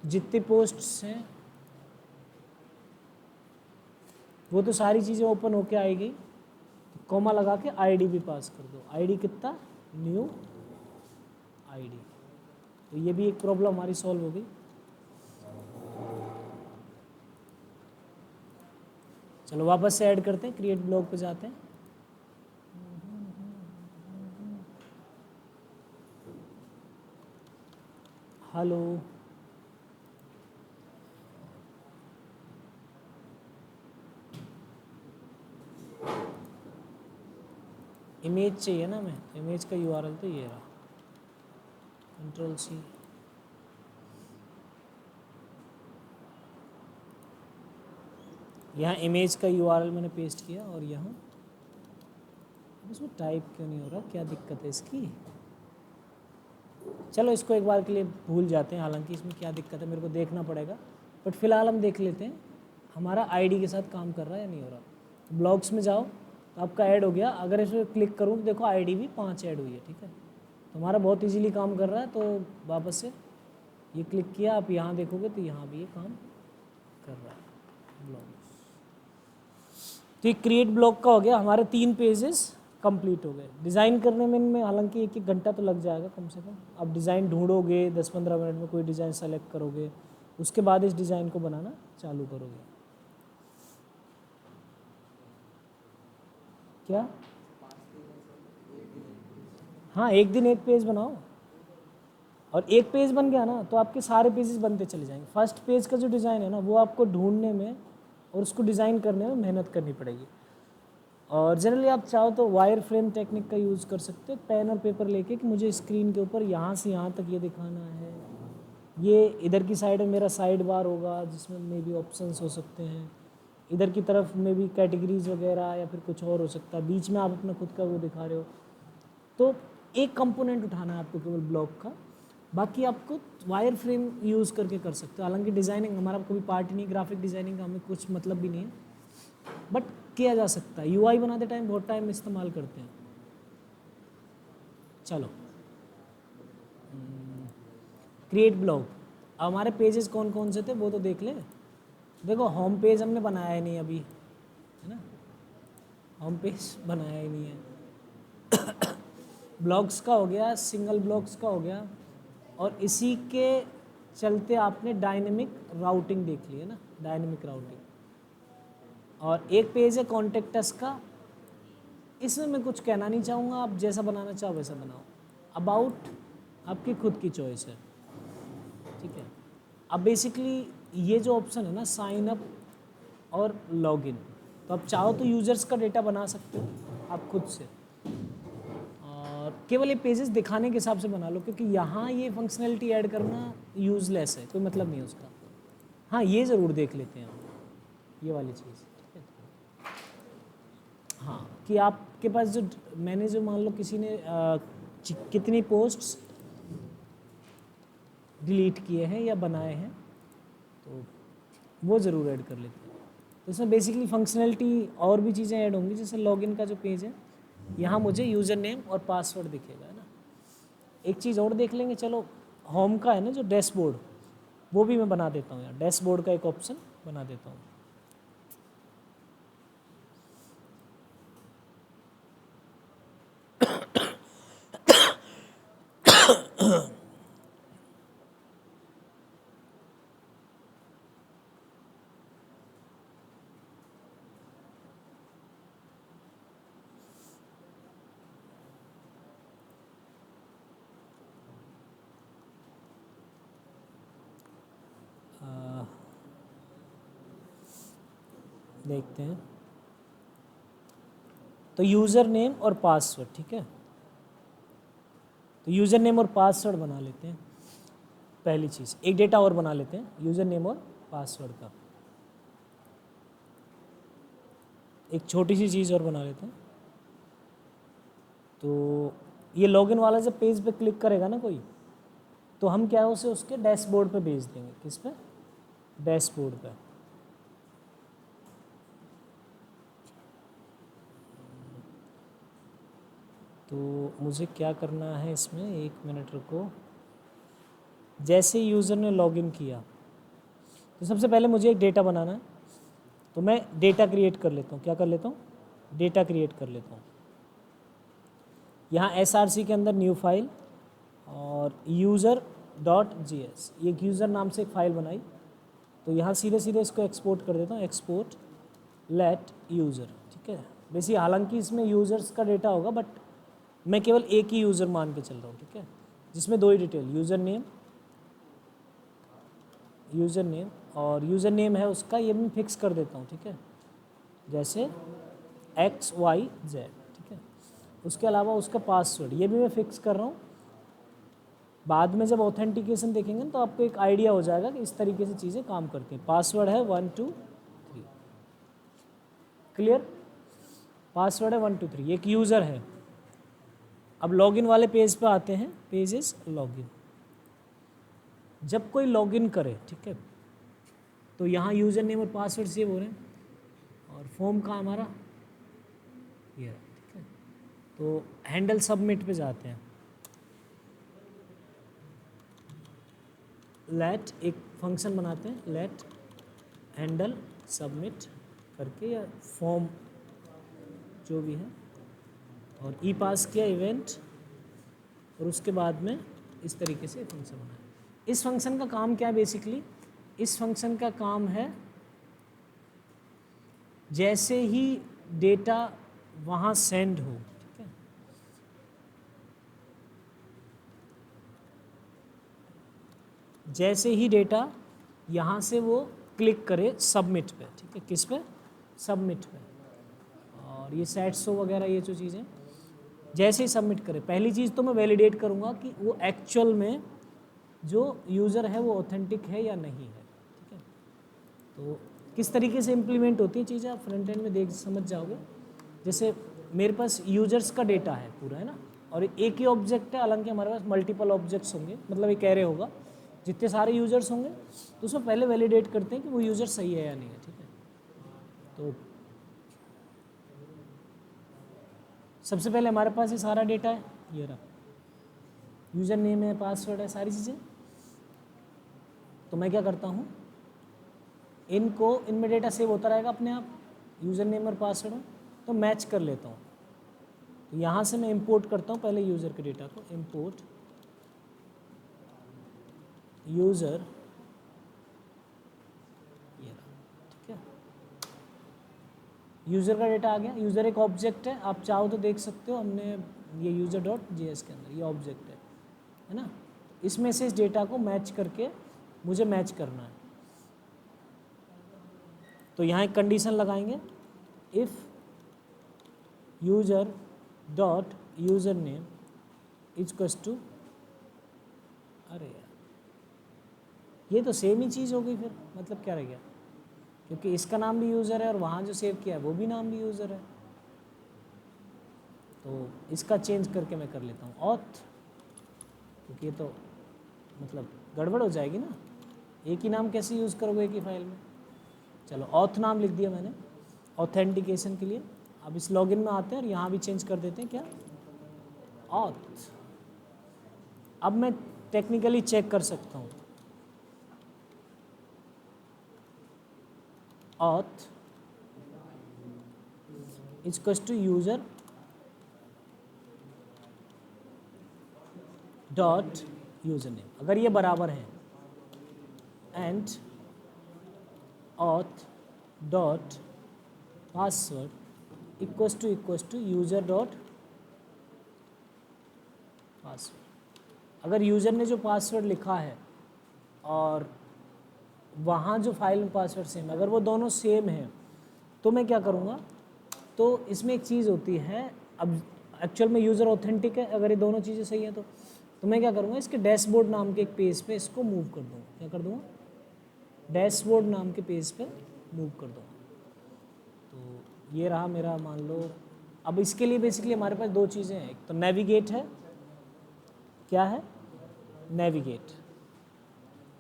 [SPEAKER 1] जितने पोस्ट्स हैं वो तो सारी चीज़ें ओपन होके आएगी, तो कॉमा लगा के आईडी भी पास कर दो। आईडी कितना, न्यू आईडी। तो ये भी एक प्रॉब्लम हमारी सॉल्व हो गई। चलो वापस से ऐड करते हैं, क्रिएट ब्लॉग पे जाते हैं। हेलो, इमेज चाहिए ना, मैं इमेज का यूआरएल तो ये रहा, Ctrl+C। यहाँ इमेज का यूआरएल मैंने पेस्ट किया, और यहाँ इसमें टाइप क्यों नहीं हो रहा, क्या दिक्कत है इसकी। चलो इसको एक बार के लिए भूल जाते हैं, हालांकि इसमें क्या दिक्कत है मेरे को देखना पड़ेगा, बट फिलहाल हम देख लेते हैं हमारा आईडी के साथ काम कर रहा है या नहीं हो रहा। ब्लॉग्स में जाओ तो आपका ऐड हो गया। अगर इस पर क्लिक करूँ तो देखो आईडी भी 5 ऐड हुई है, ठीक है। तो हमारा बहुत इजीली काम कर रहा है। तो वापस से ये क्लिक किया, आप यहाँ देखोगे तो यहाँ भी ये काम कर रहा है ब्लॉग्स। तो ये क्रिएट ब्लॉग का हो गया, हमारे 3 पेजेस कंप्लीट हो गए। डिज़ाइन करने में हालांकि 1-1 घंटा तो लग जाएगा कम से कम। अब डिज़ाइन ढूंढोगे 10-15 मिनट में, कोई डिज़ाइन सेलेक्ट करोगे, उसके बाद इस डिज़ाइन को बनाना चालू करोगे। क्या, हाँ एक दिन एक पेज बनाओ, और एक पेज बन गया ना तो आपके सारे पेजेस बनते चले जाएंगे। फर्स्ट पेज का जो डिज़ाइन है ना वो आपको ढूंढने में और उसको डिज़ाइन करने में मेहनत करनी पड़ेगी। और जनरली आप चाहो तो वायर फ्रेम टेक्निक का यूज़ कर सकते हो, पेन और पेपर लेके कि मुझे स्क्रीन के ऊपर यहाँ से यहाँ तक ये दिखाना है। ये इधर की साइड में मेरा साइड बार होगा जिसमें मे भी ऑप्शंस हो सकते हैं, इधर की तरफ में भी कैटेगरीज वगैरह या फिर कुछ और हो सकता है, बीच में आप अपना खुद का वो दिखा रहे हो। तो एक कंपोनेंट उठाना है आपको केवल ब्लॉक का, बाकी आपको वायर फ्रेम यूज़ करके कर सकते हो। हालांकि डिज़ाइनिंग हमारा कोई पार्ट नहीं, ग्राफिक डिज़ाइनिंग का हमें कुछ मतलब भी नहीं है, बट किया जा सकता है। यूआई बनाते टाइम बहुत टाइम इस्तेमाल करते हैं। चलो क्रिएट ब्लॉग। अब हमारे पेजेस कौन कौन से थे वो तो देख ले। देखो होम पेज हमने बनाया ही नहीं अभी, है ना, होम पेज बनाया ही नहीं है। ब्लॉग्स का हो गया, सिंगल ब्लॉग्स का हो गया, और इसी के चलते आपने डायनेमिक राउटिंग देख ली है ना, डायनेमिक राउटिंग। और एक पेज है कॉन्टेक्टस का, इसमें मैं कुछ कहना नहीं चाहूँगा, आप जैसा बनाना चाहो वैसा बनाओ। अबाउट आपकी खुद की चॉइस है, ठीक है। अब बेसिकली ये जो ऑप्शन है ना, साइन अप और लॉगिन, तो आप चाहो तो यूजर्स का डेटा बना सकते हो आप खुद से, और केवल ये पेजेस दिखाने के हिसाब से बना लो, क्योंकि यहाँ ये फंक्शनैलिटी ऐड करना यूजलेस है, कोई मतलब नहीं है उसका। हाँ ये ज़रूर देख लेते हैं हम, ये वाली चीज़, ठीक है। हाँ कि आपके पास जो, मैंने जो मान लो किसी ने कितनी पोस्ट्स डिलीट किए हैं या बनाए हैं, तो वो ज़रूर ऐड कर लेते हैं। तो इसमें बेसिकली फंक्शनैलिटी और भी चीज़ें ऐड होंगी, जैसे लॉगिन का जो पेज है, यहाँ मुझे यूज़र नेम और पासवर्ड दिखेगा, है ना। एक चीज़ और देख लेंगे, चलो होम का है ना जो डैशबोर्ड, वो भी मैं बना देता हूँ यार, डैशबोर्ड का एक ऑप्शन बना देता हूँ। देखते हैं, तो यूज़र नेम और पासवर्ड, ठीक है। तो यूज़र नेम और पासवर्ड बना लेते हैं पहली चीज़। एक डेटा और बना लेते हैं यूज़र नेम और पासवर्ड का, एक छोटी सी चीज़ और बना लेते हैं। तो ये लॉगिन वाला जब पेज पे क्लिक करेगा ना कोई, तो हम क्या है उसे उसके डैशबोर्ड पे भेज देंगे। किस पे? डैशबोर्ड पे। तो मुझे क्या करना है इसमें, एक मिनट रुको। जैसे यूज़र ने लॉगिन किया, तो सबसे पहले मुझे एक डेटा बनाना है, तो मैं डेटा क्रिएट कर लेता हूँ। क्या कर लेता हूँ? डेटा क्रिएट कर लेता हूँ। यहाँ src के अंदर न्यू फाइल और user.js, ये यूज़र नाम से एक फ़ाइल बनाई, तो यहाँ सीधे सीधे इसको एक्सपोर्ट कर देता हूँ, एक्सपोर्ट लेट यूज़र, ठीक है। वैसे हालांकि इसमें यूज़र्स का डेटा होगा, बट मैं केवल एक ही यूज़र मान के चल रहा हूँ, ठीक है, जिसमें दो ही डिटेल, यूज़र नेम और यूज़र नेम है उसका, ये मैं फिक्स कर देता हूँ, ठीक है, जैसे XYZ, ठीक है। उसके अलावा उसका पासवर्ड ये भी मैं फिक्स कर रहा हूँ। बाद में जब ऑथेंटिकेशन देखेंगे तो आपको एक आइडिया हो जाएगा कि इस तरीके से चीज़ें काम करती हैं। पासवर्ड है 1 2 3, क्लियर। पासवर्ड है 1 2 3, एक यूज़र है। अब लॉगिन वाले पेज पे आते हैं, पेजेस लॉगिन। जब कोई लॉगिन करे, ठीक है, तो यहाँ यूज़र नेम और पासवर्ड सेव हो रहे हैं, और फॉर्म का हमारा ये रहा, ठीक है। तो हैंडल सबमिट पे जाते हैं। लेट एक फंक्शन बनाते हैं, लेट हैंडल सबमिट करके, या फॉर्म जो भी है, और ई पास किया इवेंट, और उसके बाद में इस तरीके से फंक्शन बनाया। इस फंक्शन का काम क्या है बेसिकली? इस फंक्शन का काम है जैसे ही डेटा वहाँ सेंड हो, ठीक है, जैसे ही डेटा यहाँ से वो क्लिक करे सबमिट पे, ठीक है, किस पे? सबमिट पे। और ये सेट शो वगैरह ये जो चीज़ें, जैसे ही सबमिट करे, पहली चीज़ तो मैं वैलिडेट करूँगा कि वो एक्चुअल में जो यूज़र है वो ऑथेंटिक है या नहीं है, ठीक है। तो किस तरीके से इम्प्लीमेंट होती है चीज़ें आप फ्रंट एंड में देख समझ जाओगे। जैसे मेरे पास यूजर्स का डेटा है पूरा, है ना, और एक ही ऑब्जेक्ट है, हालांकि हमारे पास मल्टीपल ऑब्जेक्ट्स होंगे, मतलब एक एरे होगा, जितने सारे यूजर्स होंगे, तो उसमें पहले वैलिडेट करते हैं कि वो यूज़र सही है या नहीं है, ठीक है। तो सबसे पहले हमारे पास ये सारा डेटा है, ये रहा, यूज़र नेम है, पासवर्ड है, सारी चीज़ें। तो मैं क्या करता हूँ, इनमें डेटा सेव होता रहेगा अपने आप, यूज़र नेम और पासवर्ड में, तो मैच कर लेता हूँ। तो यहाँ से मैं इंपोर्ट करता हूँ पहले यूज़र के डेटा को, इंपोर्ट यूज़र, ये रहा, ठीक है। यूज़र का डेटा आ गया। यूज़र एक ऑब्जेक्ट है, आप चाहो तो देख सकते हो, हमने ये user.js के अंदर ये ऑब्जेक्ट है ना। इसमें से इस डेटा को मैच करके मुझे मैच करना है। तो यहाँ एक कंडीशन लगाएंगे, if user dot user name equals to, अरे यार ये तो सेम ही चीज़ हो गई फिर, मतलब क्या रह गया, क्योंकि इसका नाम भी यूज़र है और वहाँ जो सेव किया है वो भी नाम भी यूज़र है। तो इसका चेंज करके मैं कर लेता हूँ ऑथ, क्योंकि ये तो मतलब गड़बड़ हो जाएगी ना, एक ही नाम कैसे यूज़ करोगे एक ही फाइल में। चलो ऑथ नाम लिख दिया मैंने ऑथेंटिकेशन के लिए। अब इस लॉगिन में आते हैं और यहाँ भी चेंज कर देते हैं क्या, ऑथ। अब मैं टेक्निकली चेक कर सकता हूँ, auth equals to user dot user name, अगर ये बराबर है, and auth dot password equals to user dot password. अगर यूज़र ने जो पासवर्ड लिखा है और वहाँ जो फाइल में पासवर्ड सेम है, अगर वो दोनों सेम हैं तो मैं क्या करूँगा, तो इसमें एक चीज़ होती है, अब एक्चुअल में यूज़र ऑथेंटिक है, अगर ये दोनों चीज़ें सही हैं तो मैं क्या करूँगा, इसके डैशबोर्ड नाम के एक पेज पे इसको मूव कर दूँगा। क्या कर दूँगा, डैशबोर्ड नाम के पेज पे मूव कर दूँगा। तो ये रहा मेरा, मान लो अब इसके लिए बेसिकली हमारे पास दो चीज़ें हैं, एक तो नेविगेट है, क्या है नेविगेट,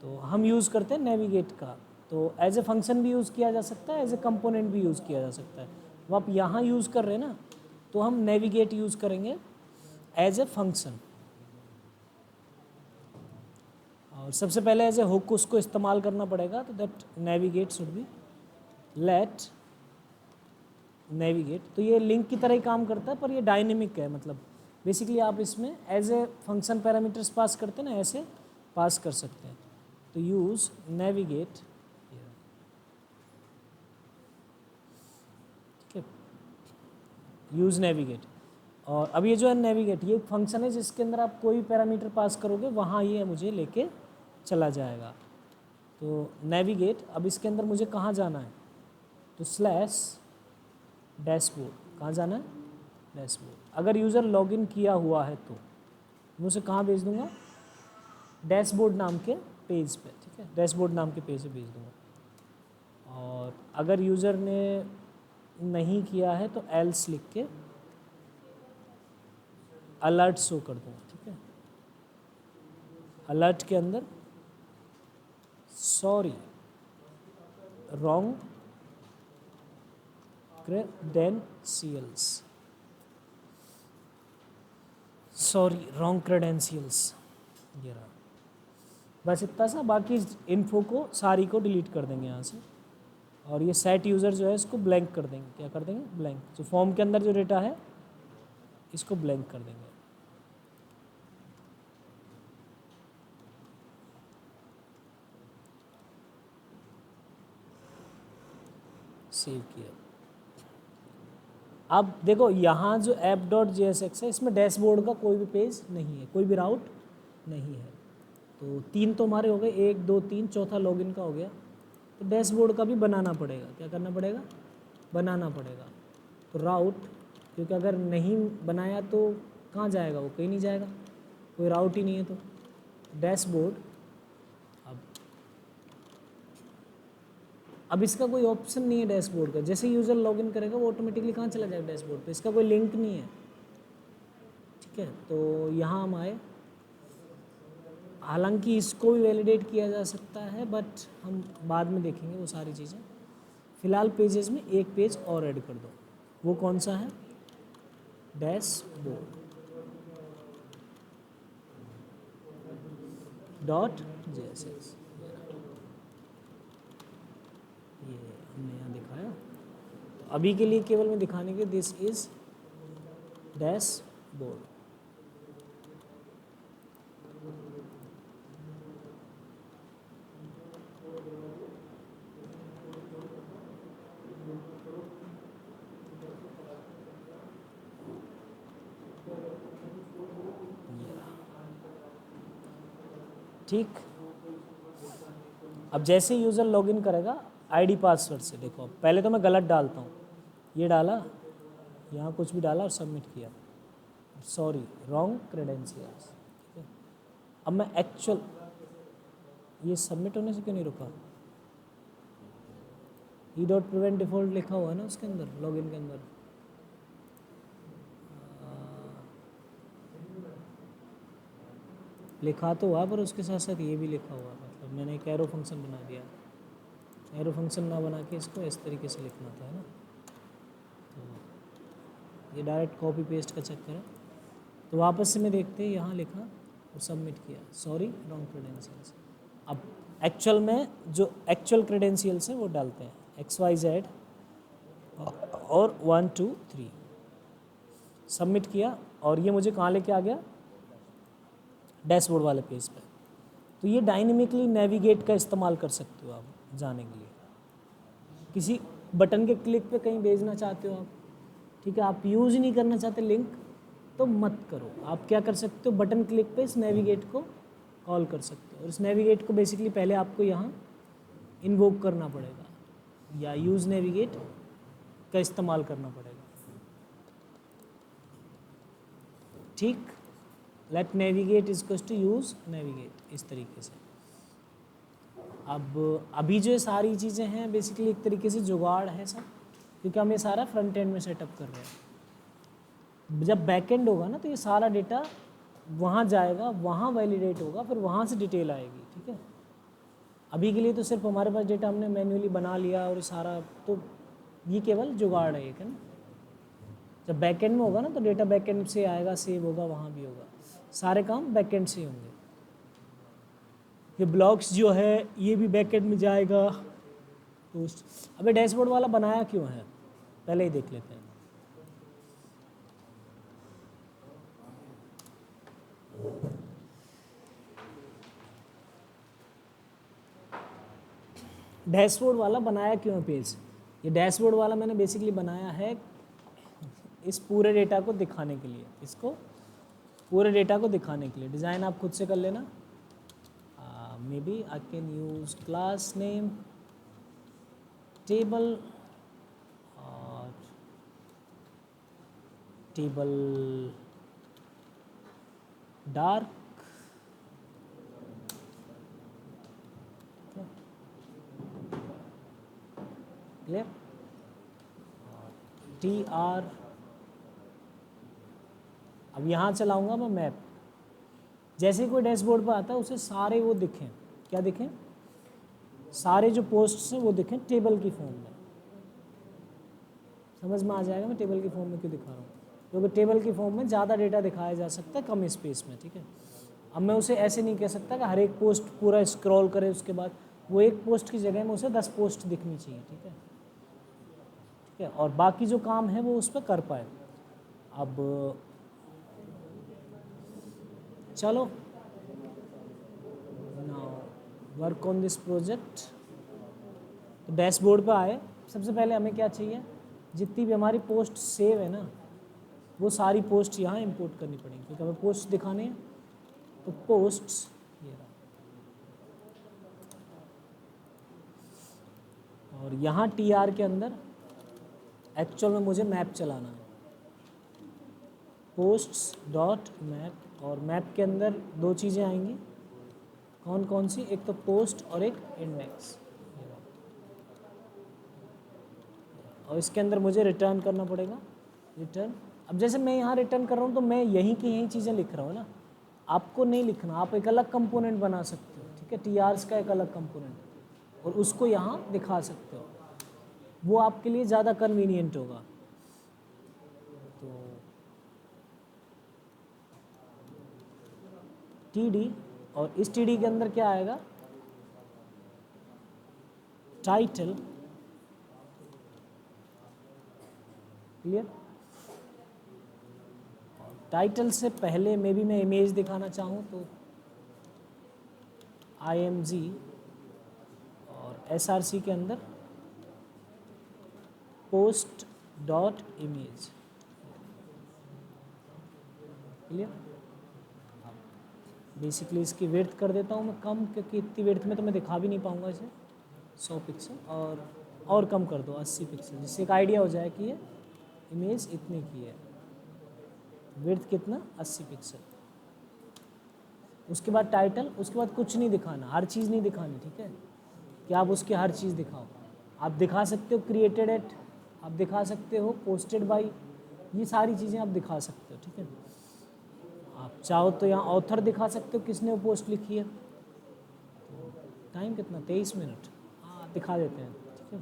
[SPEAKER 1] तो हम यूज़ करते हैं नेविगेट का। तो एज ए फंक्शन भी यूज़ किया जा सकता है, एज ए कंपोनेंट भी यूज़ किया जा सकता है। वो आप यहाँ यूज़ कर रहे हैं ना, तो हम नेविगेट यूज़ करेंगे एज ए फंक्शन। और सबसे पहले एज ए हुक उसको इस्तेमाल करना पड़ेगा, तो that navigate should be let navigate. तो ये लिंक की तरह ही काम करता है, पर ये डायनेमिक है, मतलब बेसिकली आप इसमें as a function parameters pass करते हैं ना, ऐसे पास कर सकते हैं। तो यूज़ नेविगेट, ठीक है, यूज़ नेविगेट। और अब ये जो है नेविगेट, ये एक फंक्शन है जिसके अंदर आप कोई पैरामीटर पास करोगे वहाँ ये मुझे लेके चला जाएगा। तो नेविगेट, अब इसके अंदर मुझे कहाँ जाना है, तो स्लैश डैशबोर्ड, कहाँ जाना है, डैशबोर्ड। अगर यूज़र लॉगिन किया हुआ है तो मैं उसे कहाँ भेज दूँगा, डैशबोर्ड नाम के पेज पे, ठीक है, डैशबोर्ड नाम के पेज पे भेज दूँगा। और अगर यूज़र ने नहीं किया है तो एल्स लिख के अलर्ट शो कर दूँगा, ठीक है। अलर्ट के अंदर sorry wrong credentials, sorry wrong credentials, ये रहा। बस इतना सा, बाकी इन्फो को सारी को डिलीट कर देंगे यहाँ से। और ये सेट यूज़र जो है इसको ब्लैंक कर देंगे, क्या कर देंगे, ब्लैंक। जो फॉर्म के अंदर जो डेटा है इसको ब्लैंक कर देंगे। सेव किया। अब देखो यहाँ जो app.jsx है, इसमें डैशबोर्ड का कोई भी पेज नहीं है, कोई भी राउट नहीं है। तो तीन तो हमारे हो गए, 1 2 3, चौथा लॉगिन का हो गया। तो डैशबोर्ड का भी बनाना पड़ेगा, क्या करना पड़ेगा, बनाना पड़ेगा। तो राउट, क्योंकि अगर नहीं बनाया तो कहाँ जाएगा, वो कहीं नहीं जाएगा, कोई राउट ही नहीं है। तो डैशबोर्ड, अब इसका कोई ऑप्शन नहीं है डैशबोर्ड का, जैसे यूज़र लॉगिन करेगा वो ऑटोमेटिकली कहाँ चला जाएगा, डैशबोर्ड पे। इसका कोई लिंक नहीं है, ठीक है। तो यहाँ हम आए, हालांकि इसको भी वैलिडेट किया जा सकता है, बट हम बाद में देखेंगे वो सारी चीज़ें। फ़िलहाल पेजेस में एक पेज और ऐड कर दो, वो कौन सा है, डैशबोर्ड डॉट JSX। ये हमने यहाँ दिखाया। तो अभी के लिए केवल मैं दिखाने के, दिस इज डैशबोर्ड। ठीक, अब जैसे यूज़र लॉगिन करेगा आईडी पासवर्ड से, देखो पहले तो मैं गलत डालता हूँ, ये डाला, यहाँ कुछ भी डाला और सबमिट किया, सॉरी रॉन्ग क्रेडेंशियल्स, ठीक है। अब मैं एक्चुअल, ये सबमिट होने से क्यों नहीं रुका? ई डॉट प्रिवेंट डिफॉल्ट लिखा हुआ है ना उसके अंदर, लॉगिन के अंदर। लिखा तो हुआ पर उसके साथ साथ ये भी लिखा हुआ, मतलब मैंने एक एरो फंक्शन बना दिया। एरो फंक्शन ना बना के इसको इस तरीके से लिखना था, है ना। तो ये डायरेक्ट कॉपी पेस्ट का चक्कर है। तो वापस से मैं देखते हैं, यहाँ लिखा और सबमिट किया, सॉरी रॉन्ग क्रेडेंशियल्स। अब एक्चुअल में जो एक्चुअल क्रेडेंशियल्स हैं वो डालते हैं, XYZ और 1 2 3, सबमिट किया और ये मुझे कहाँ लेके आ गया? डैशबोर्ड वाले पेज पे। तो ये डायनेमिकली नेविगेट का इस्तेमाल कर सकते हो आप जाने के लिए। किसी बटन के क्लिक पे कहीं भेजना चाहते हो आप, ठीक है, आप यूज़ नहीं करना चाहते लिंक, तो मत करो। आप क्या कर सकते हो, बटन क्लिक पे इस नेविगेट को कॉल कर सकते हो। और इस नेविगेट को बेसिकली पहले आपको यहाँ इन्वोक करना पड़ेगा या यूज़ नेविगेट का इस्तेमाल करना पड़ेगा, ठीक। Let navigate is to use navigate, इस तरीके से। अब अभी जो सारी चीज़ें हैं बेसिकली एक तरीके से जुगाड़ है सब, क्योंकि हम ये सारा फ्रंट एंड में सेटअप कर रहे हैं। जब बैक एंड होगा ना तो ये सारा डेटा वहाँ जाएगा, वहाँ वैलिडेट होगा, फिर वहाँ से डिटेल आएगी, ठीक है। अभी के लिए तो सिर्फ हमारे पास डेटा हमने मैन्युअली बना लिया और सारा, तो ये केवल जुगाड़ है एक, है ना। जब बैक एंड में होगा ना तो डेटा बैक एंड से आएगा, सेव होगा, वहाँ भी होगा, सारे काम बैक एंड से होंगे। ये ब्लॉक्स जो है ये भी बैक एंड में जाएगा पोस्ट। अबे डैशबोर्ड वाला बनाया क्यों है, पहले ही देख लेते हैं। डैशबोर्ड वाला बनाया क्यों है पेज? ये डैशबोर्ड वाला मैंने बेसिकली बनाया है इस पूरे डेटा को दिखाने के लिए, इसको पूरे डेटा को दिखाने के लिए। डिज़ाइन आप खुद से कर लेना। Maybe I can use class name table और टेबल डार्क, क्लियर, TR। अब यहाँ चलाऊँगा मैं मैप, जैसे ही कोई डैशबोर्ड पर आता है उसे सारे वो दिखें, क्या दिखें, सारे जो पोस्ट्स हैं वो दिखें टेबल की फॉर्म में। समझ में आ जाएगा मैं टेबल की फॉर्म में क्यों दिखा रहा हूँ, क्योंकि टेबल की फॉर्म में ज़्यादा डेटा दिखाया जा सकता है कम स्पेस में, ठीक है। अब मैं उसे ऐसे नहीं कह सकता कि हर एक पोस्ट पूरा स्क्रॉल करे, उसके बाद वो एक पोस्ट की जगह में उसे 10 पोस्ट दिखनी चाहिए, ठीक है, ठीक है, और बाकी जो काम है वो उस पर कर पाए। अब चलो now work on this project. तो डैशबोर्ड पे आए, सबसे पहले हमें क्या चाहिए, जितनी भी हमारी पोस्ट सेव है ना वो सारी पोस्ट यहाँ इंपोर्ट करनी पड़ेंगी, क्योंकि हमें पोस्ट दिखाने हैं। तो पोस्ट्स ये रहा, और यहाँ TR के अंदर एक्चुअल में मुझे मैप चलाना है, पोस्ट्स डॉट मैप। और मैप के अंदर दो चीज़ें आएंगी, कौन कौन सी, एक तो पोस्ट और एक इंडेक्स। और इसके अंदर मुझे रिटर्न करना पड़ेगा, रिटर्न। अब जैसे मैं यहाँ रिटर्न कर रहा हूँ तो मैं यहीं की यहीं चीज़ें लिख रहा हूँ ना, आपको नहीं लिखना, आप एक अलग कंपोनेंट बना सकते हो, ठीक है, TRs का एक अलग कंपोनेंट, और उसको यहाँ दिखा सकते हो, वो आपके लिए ज़्यादा कन्वीनियंट होगा। तो TD, और इस TD के अंदर क्या आएगा, टाइटल, क्लियर। टाइटल से पहले में भी मैं इमेज दिखाना चाहूँ तो IMG और SRC के अंदर post dot image, clear. Basically इसकी विड्थ कर देता हूँ मैं कम, क्योंकि इतनी विड्थ में तो मैं दिखा भी नहीं पाऊँगा इसे, 100 पिक्सल। और और कम कर दो 80 पिक्सल, जिससे एक आइडिया हो जाए कि ये इमेज इतने की है। विड्थ कितना 80 पिक्सल। उसके बाद टाइटल, उसके बाद कुछ नहीं दिखाना, हर चीज़ नहीं दिखानी, ठीक है, कि आप उसकी हर चीज़ दिखाओ। आप दिखा सकते हो क्रिएटेड एट, आप दिखा सकते हो पोस्टेड बाई, ये सारी चीज़ें आप दिखा सकते हो, ठीक है। आप चाहो तो यहाँ ऑथर दिखा सकते हो, किसने वो पोस्ट लिखी है। टाइम कितना 23 मिनट, हाँ दिखा देते हैं, ठीक है।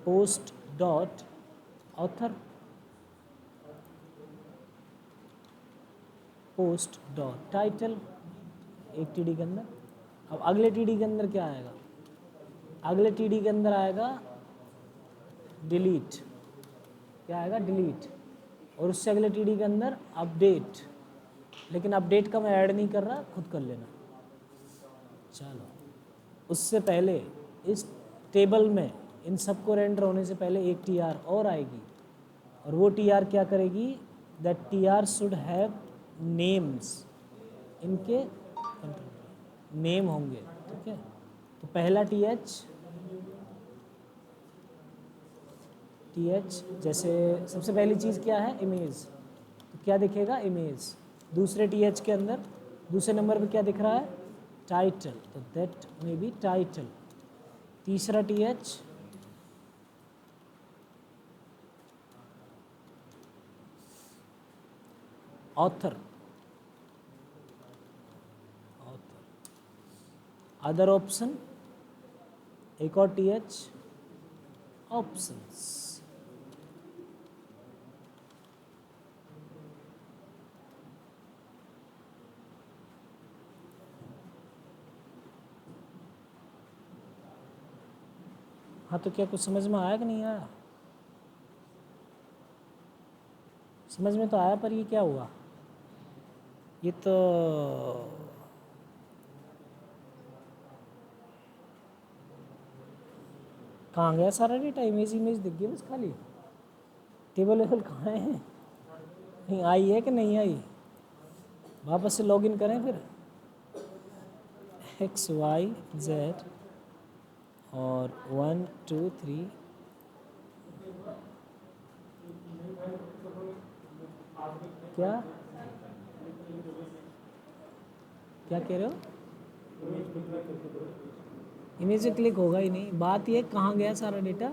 [SPEAKER 1] Post dot author, post dot title, एक टीडी के अंदर। अब अगले टीडी के अंदर क्या आएगा, अगले टीडी के अंदर आएगा डिलीट, क्या आएगा डिलीट, और उससे अगले टीडी के अंदर अपडेट, लेकिन अपडेट का मैं ऐड नहीं कर रहा, खुद कर लेना। चलो, उससे पहले इस टेबल में इन सबको रेंडर होने से पहले एक टीआर और आएगी, और वो टीआर क्या करेगी, that TR should have names, इनके नेम होंगे, ठीक है। तो पहला टीएच जैसे सबसे पहली चीज़ क्या है इमेज, तो क्या दिखेगा इमेज। दूसरे टीएच के अंदर दूसरे नंबर पे क्या दिख रहा है टाइटल, तो दैट मे बी टाइटल। तीसरा टीएच ऑथर, अदर ऑप्शन, एक और टीएच ऑप्शंस। हाँ तो क्या कुछ समझ में आया कि नहीं आया, समझ में तो आया, पर ये क्या हुआ, ये तो कहाँ गया सारा डेटा, इमेज दिख गई बस खाली, टेबल वेबल कहाँ है, नहीं आई है कि नहीं आई, वापस से लॉगिन करें फिर, XYZ और 1 2 3, क्या क्या कह रहे हो, इमेज पे क्लिक होगा ही नहीं, बात ये कहाँ गया सारा डेटा।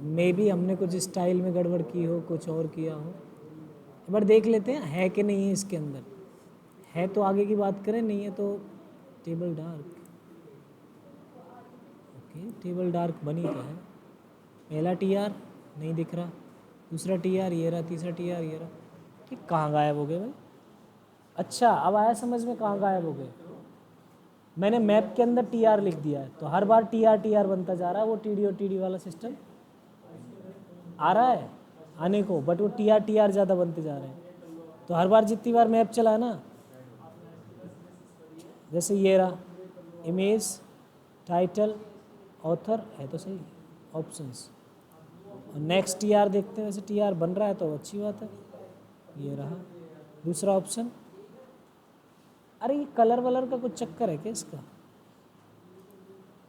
[SPEAKER 1] मे बी हमने कुछ स्टाइल में गड़बड़ की हो, कुछ और किया हो, एक बार देख लेते हैं है कि नहीं है इसके अंदर, है तो आगे की बात करें, नहीं है तो table dark, okay table dark बनी तो है। पहला टीआर नहीं दिख रहा, दूसरा टीआर ये रहा, तीसरा टीआर ये रहा, ठीक कहाँ गायब हो गए भाई। अच्छा अब आया समझ में कहाँ गायब हो गए, मैंने मैप के अंदर टीआर लिख दिया है, तो हर बार टीआर बनता जा रहा है, वो टीडी और टीडी वाला सिस्टम आ रहा है आने को, बट वो टीआर ज़्यादा बनते जा रहे हैं। तो हर बार जितनी बार मैप चला ना, जैसे ये रहा इमेज टाइटल ऑथर है तो सही, ऑप्शंस, और नेक्स्ट टीआर देखते हैं, वैसे टीआर बन रहा है तो अच्छी बात है। ये रहा दूसरा ऑप्शन, अरे ये कलर वलर का कुछ चक्कर है क्या इसका,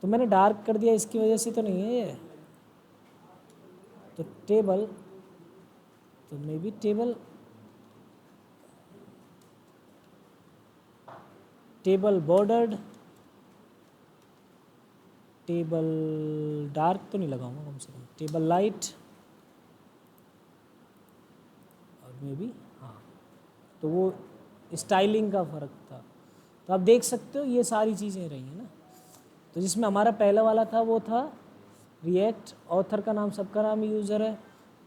[SPEAKER 1] तो मैंने डार्क कर दिया इसकी वजह से तो नहीं है ये, तो टेबल, तो maybe table bordered, table dark तो नहीं लगाऊंगा कम से कम, टेबल लाइट, और मे बी हाँ, तो वो स्टाइलिंग का फ़र्क था। तो आप देख सकते हो ये सारी चीज़ें रही हैं ना। तो जिसमें हमारा पहला वाला था वो था रिएक्ट, ऑथर का नाम सबका नाम यूज़र है।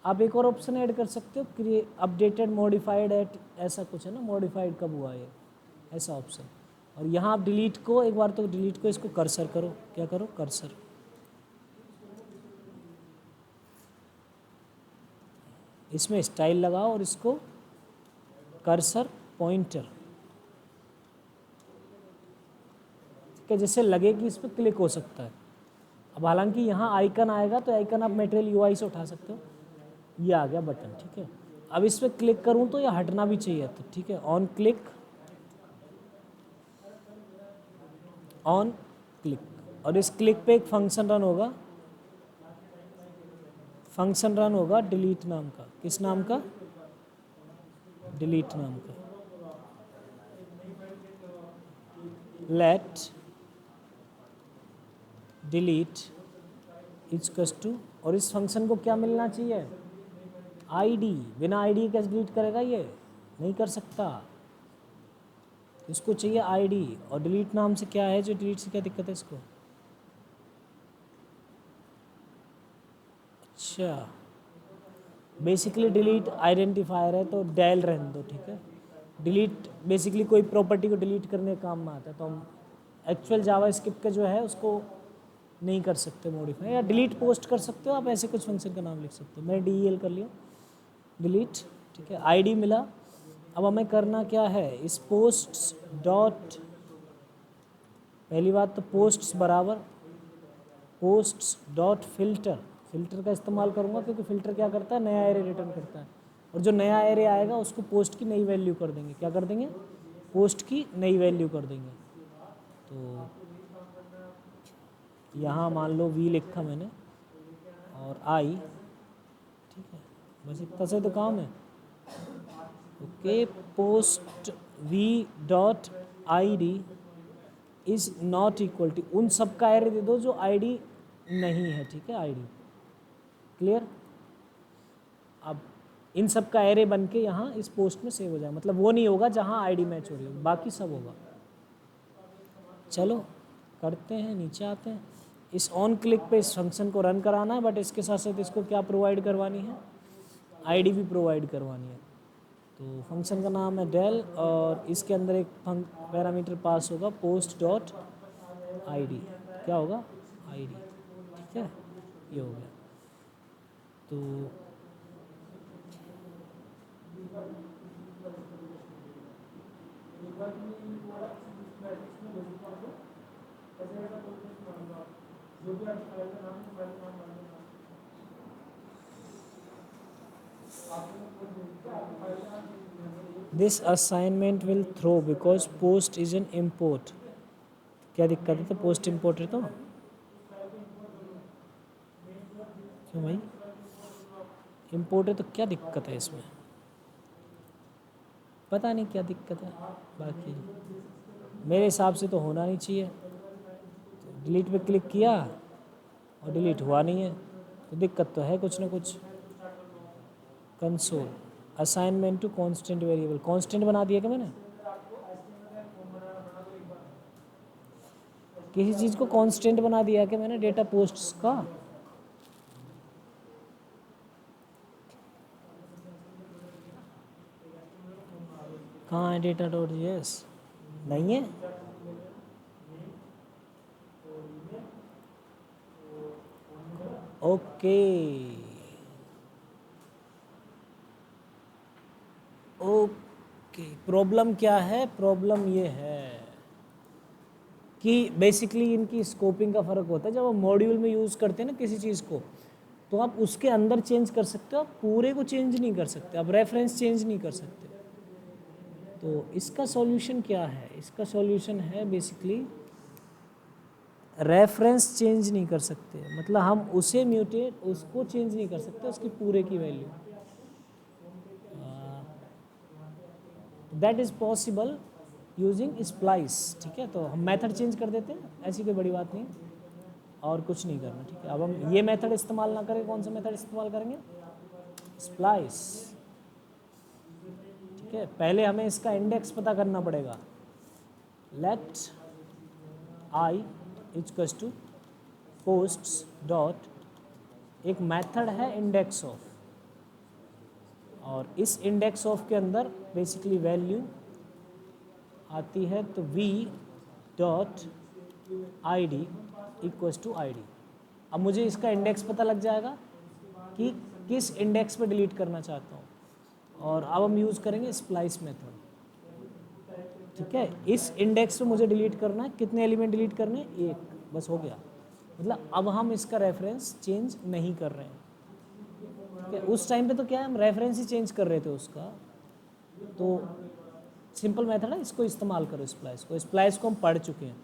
[SPEAKER 1] आप एक और ऑप्शन ऐड कर सकते हो, अपडेटेड मॉडिफाइड एट, ऐसा कुछ है ना, मॉडिफाइड कब हुआ ये, ऐसा ऑप्शन। और यहाँ आप डिलीट को, एक बार तो डिलीट को इसको कर्सर करो, क्या करो कर्सर, इसमें स्टाइल लगाओ और इसको कर्सर पॉइंटर, ठीक है, जिससे लगे कि इस पर क्लिक हो सकता है। अब हालांकि यहाँ आइकन आएगा तो आइकन आप मटेरियल यूआई से उठा सकते हो, ये आ गया बटन, ठीक है। अब इस पर क्लिक करूँ तो ये हटना भी चाहिए, तो ठीक है ऑन क्लिक, ऑन क्लिक, और इस क्लिक पे एक फंक्शन रन होगा, फंक्शन रन होगा डिलीट नाम का। किस नाम का? डिलीट नाम का। लेट डिलीट इक्वल्स टू, और इस फंक्शन को क्या मिलना चाहिए? आईडी। बिना आईडी कैसे डिलीट करेगा? ये नहीं कर सकता, इसको चाहिए आईडी। और डिलीट नाम से क्या है जो डिलीट से क्या दिक्कत है इसको? अच्छा, बेसिकली डिलीट आइडेंटिफायर है तो डेल रहने दो, ठीक है। डिलीट बेसिकली कोई प्रॉपर्टी को डिलीट करने का काम में आता है, तो हम एक्चुअल जावास्क्रिप्ट का जो है उसको नहीं कर सकते मॉडिफाई, या डिलीट पोस्ट कर सकते हो आप, ऐसे कुछ फंक्शन का नाम लिख सकते हो। मैंने DEL कर लिया, डिलीट, ठीक है। आईडी मिला। अब हमें करना क्या है? इस पोस्ट्स डॉट, पहली बात तो पोस्ट्स बराबर पोस्ट्स डॉट फिल्टर, फिल्टर का इस्तेमाल करूँगा क्योंकि फिल्टर क्या करता है? नया एरे रिटर्न करता है, और जो नया एरे आएगा उसको पोस्ट की नई वैल्यू कर देंगे। क्या कर देंगे? पोस्ट की नई वैल्यू कर देंगे। तो यहाँ मान लो V लिखा मैंने और I, ठीक है, बस इतना से तो काम है। Okay, post V dot ID is not equal to, उन सब का एरे दे दो जो ID नहीं है, ठीक है, ID क्लियर। अब इन सब का एरे बन के यहाँ इस पोस्ट में सेव हो जाए, मतलब वो नहीं होगा जहाँ ID मैच हो रही हो, बाकी सब होगा। चलो करते हैं, नीचे आते हैं। इस ऑन क्लिक पे इस फंक्शन को रन कराना है, बट इसके साथ साथ इसको क्या प्रोवाइड करवानी है? आईडी भी प्रोवाइड करवानी है। तो फंक्शन का नाम है डेल, और इसके अंदर एक पैरामीटर पास होगा पोस्ट डॉट आईडी। क्या होगा? आईडी, ठीक है, ये हो गया। तो this assignment will throw because post is an import. क्या दिक्कत है? तो पोस्ट इम्पोर्ट है तो क्यों भाई? इम्पोर्ट है तो क्या दिक्कत है इसमें? पता नहीं क्या दिक्कत है, बाकी मेरे हिसाब से तो होना नहीं चाहिए। तो डिलीट पे क्लिक किया और डिलीट हुआ नहीं है, तो दिक्कत तो है कुछ ना कुछ। Console assignment to constant variable, constant बना दिया क्या मैंने? किसी चीज़ को कांस्टेंट बना दिया क्या मैंने डेटा पोस्ट्स का? कहाँ है डेटा डॉट JS? नहीं है। ओके ओके, प्रॉब्लम क्या है? प्रॉब्लम ये है कि बेसिकली इनकी स्कोपिंग का फ़र्क होता है। जब आप मॉड्यूल में यूज़ करते हैं ना किसी चीज़ को, तो आप उसके अंदर चेंज कर सकते हो, आप पूरे को चेंज नहीं कर सकते, आप रेफरेंस चेंज नहीं कर सकते। तो इसका सॉल्यूशन क्या है? इसका सॉल्यूशन है बेसिकली रेफरेंस चेंज नहीं कर सकते, मतलब हम उसे म्यूटेट, उसको चेंज नहीं कर सकते, उसकी पूरे की value. That is possible using splice, ठीक है। तो हम मेथड चेंज कर देते हैं, ऐसी कोई बड़ी बात नहीं, और कुछ नहीं करना, ठीक है। अब हम ये मेथड इस्तेमाल ना करें, कौन सा मेथड इस्तेमाल करेंगे? स्प्लाइस, ठीक है। पहले हमें इसका इंडेक्स पता करना पड़ेगा। Let I equals to posts dot, एक मेथड है इंडेक्स ऑफ, और इस इंडेक्स ऑफ के अंदर बेसिकली वैल्यू आती है, तो V dot ID equals to ID। अब मुझे इसका इंडेक्स पता लग जाएगा कि किस इंडेक्स पे डिलीट करना चाहता हूँ, और अब हम यूज़ करेंगे स्प्लाइस मेथड, ठीक है। इस इंडेक्स पे मुझे डिलीट करना है, कितने एलिमेंट डिलीट करने? एक, बस हो गया। मतलब अब हम इसका रेफरेंस चेंज नहीं कर रहे हैं, ठीक है। उस टाइम पे तो क्या है, हम रेफरेंस ही चेंज कर रहे थे उसका। तो सिंपल मेथड है, इसको इस्तेमाल करो स्प्लाइस को। स्प्लाइस को हम पढ़ चुके हैं,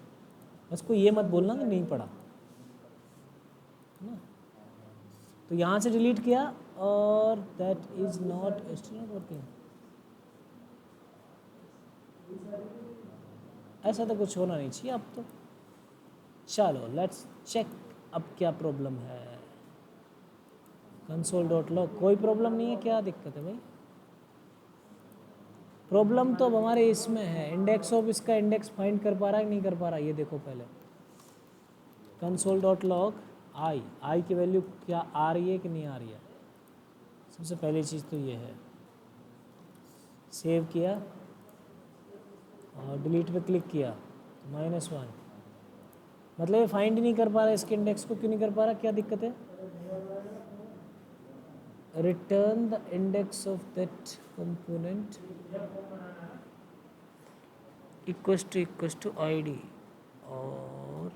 [SPEAKER 1] बस कोई ये मत बोलना कि नहीं पढ़ा, है ना। तो यहाँ से डिलीट किया और that is not still not working. ऐसा तो कुछ होना नहीं चाहिए अब तो। चलो लेट्स चेक अब क्या प्रॉब्लम है। console.log कोई प्रॉब्लम नहीं है, क्या दिक्कत है भाई? प्रॉब्लम तो अब हमारे इसमें है, इंडेक्स ऑफ इसका इंडेक्स फाइंड कर पा रहा है कि नहीं कर पा रहा है, ये देखो पहले। console.log आई की वैल्यू क्या आ रही है कि नहीं आ रही है, सबसे पहली चीज़ तो ये है। सेव किया और डिलीट पे क्लिक किया तो -1, मतलब ये फाइंड नहीं कर पा रहा है इसके इंडेक्स को। क्यों नहीं कर पा रहा, क्या दिक्कत है? Return the index of that component equals to ID और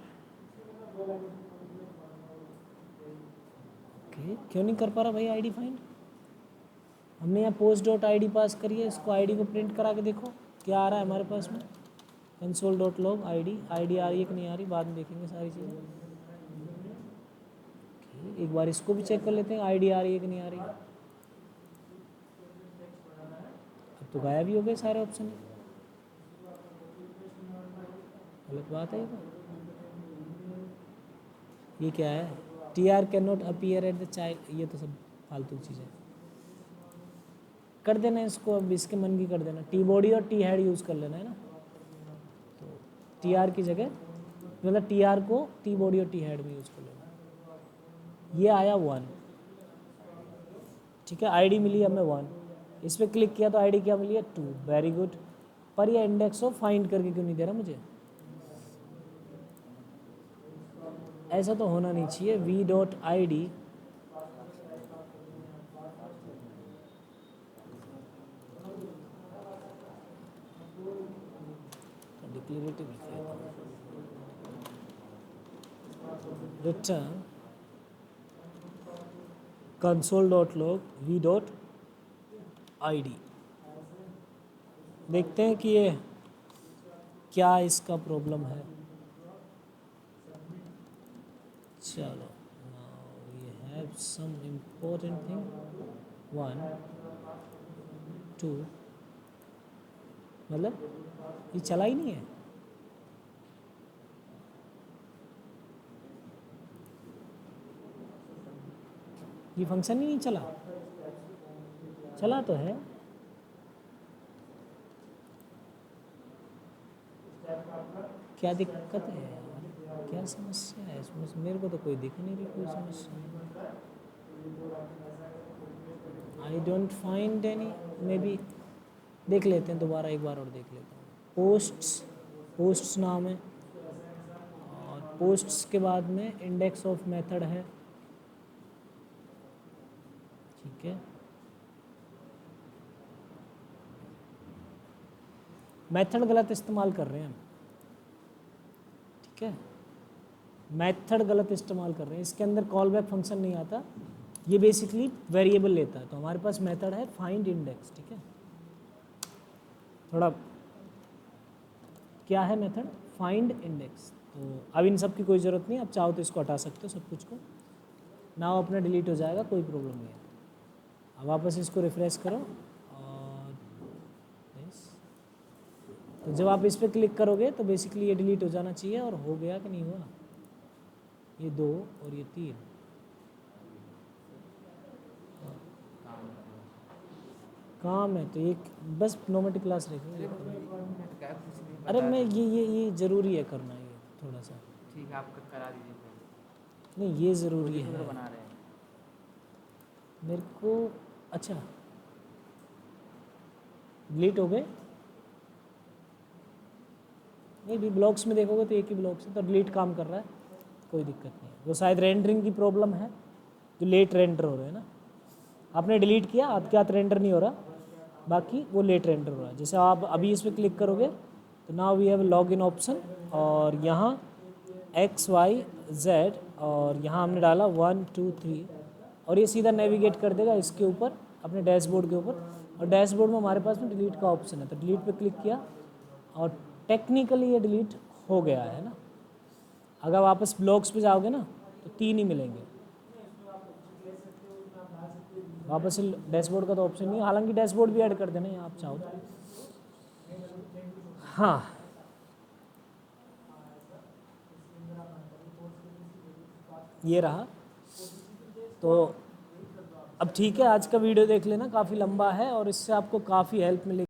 [SPEAKER 1] ओके क्यों नहीं कर पा रहा भाई ID फाइंड? हमने यहाँ post.id पास करी है, इसको ID को प्रिंट करा के देखो क्या आ रहा है हमारे पास में। console.log ID आ रही है कि नहीं आ रही, बाद में देखेंगे सारी चीज़ें। ओके एक बार इसको भी चेक कर लेते हैं ID आ रही है कि नहीं आ रही। अब तो गायब ही हो गए सारे ऑप्शन, गलत बात है ये तो। ये क्या है, TR can not appear at the child, ये तो सब फालतू चीज़ें। कर देना इसको, अब इसके मन की कर देना, टी बॉडी और टी हेड यूज़ कर लेना है ना। तो TR की जगह मतलब TR को टी बॉडी और टी हेड में यूज़ कर लेना। ये आया 1, ठीक है, ID मिली हमें 1, इस पर क्लिक किया तो ID क्या मिली है 2, वेरी गुड। पर ये इंडेक्स ऑफ फाइंड करके क्यों नहीं दे रहा मुझे? ऐसा तो होना नहीं चाहिए। v.id डिक्लेरेटिव लिख लेता हूँ, रिटर्न console.log v.id। देखते हैं कि ये क्या इसका प्रॉब्लम है। चलो now we have some important thing, 1 2 मतलब ये चला ही नहीं है। ये फंक्शन ही नहीं चला, चला तो है। क्या दिक्कत है यार, क्या समस्या है इसमें? मेरे को तो कोई दिख नहीं रही कोई समस्या। I don't find any, may be देख लेते हैं दोबारा, एक बार और देख लेते हैं। पोस्ट्स नाम है और पोस्ट्स के बाद में इंडेक्स ऑफ मेथड है, ठीक है। मेथड गलत इस्तेमाल कर रहे हैं हम, ठीक है, मेथड गलत इस्तेमाल कर रहे हैं। इसके अंदर कॉल बैक फंक्शन नहीं आता, ये बेसिकली वेरिएबल लेता है। तो हमारे पास मेथड है फाइंड इंडेक्स, ठीक है। थोड़ा क्या है मेथड, फाइंड इंडेक्स। तो अब इन सब की कोई ज़रूरत नहीं, अब चाहो तो इसको हटा सकते हो सब कुछ को, ना अपना डिलीट हो जाएगा, कोई प्रॉब्लम नहीं है। अब वापस इसको रिफ्रेश करो और तो जब आप इस पर क्लिक करोगे तो बेसिकली ये डिलीट हो जाना चाहिए। और हो गया कि नहीं हुआ, ये 2 और ये 3 काम है। तो एक बस नॉर्मल क्लास रखेंगे। अरे मैं ये ज़रूरी है करना, ये थोड़ा सा
[SPEAKER 2] ठीक है, आप करा दीजिए।
[SPEAKER 1] नहीं ये ज़रूरी है
[SPEAKER 2] बना रहे हैं
[SPEAKER 1] मेरे को। अच्छा डिलीट हो गए, नहीं भी ब्लॉक्स में देखोगे तो एक ही ब्लॉक से तो डिलीट काम कर रहा है, कोई दिक्कत नहीं है। वो शायद रेंडरिंग की प्रॉब्लम है, जो लेट रेंडर हो रहे हैं ना। आपने डिलीट किया, आपके हाथ रेंडर नहीं हो रहा, बाकी वो लेट रेंडर हो रहा है। जैसे आप अभी इस पर क्लिक करोगे तो now we have log in option, और यहाँ XYZ और यहाँ हमने डाला 1 2 3 और ये सीधा नेविगेट कर देगा इसके ऊपर, अपने डैशबोर्ड के ऊपर। और डैशबोर्ड में हमारे पास में डिलीट का ऑप्शन है, तो डिलीट पे क्लिक किया और टेक्निकली ये डिलीट हो गया है ना। अगर वापस ब्लॉग्स पे जाओगे ना तो 3 ही मिलेंगे। वापस से डैशबोर्ड का तो ऑप्शन नहीं है, हालांकि डैशबोर्ड भी ऐड कर देना यहाँ आप चाहो तो। हाँ, ये रहा। तो अब ठीक है, आज का वीडियो देख लेना, काफ़ी लंबा है और इससे आपको काफ़ी हेल्प मिलेगी।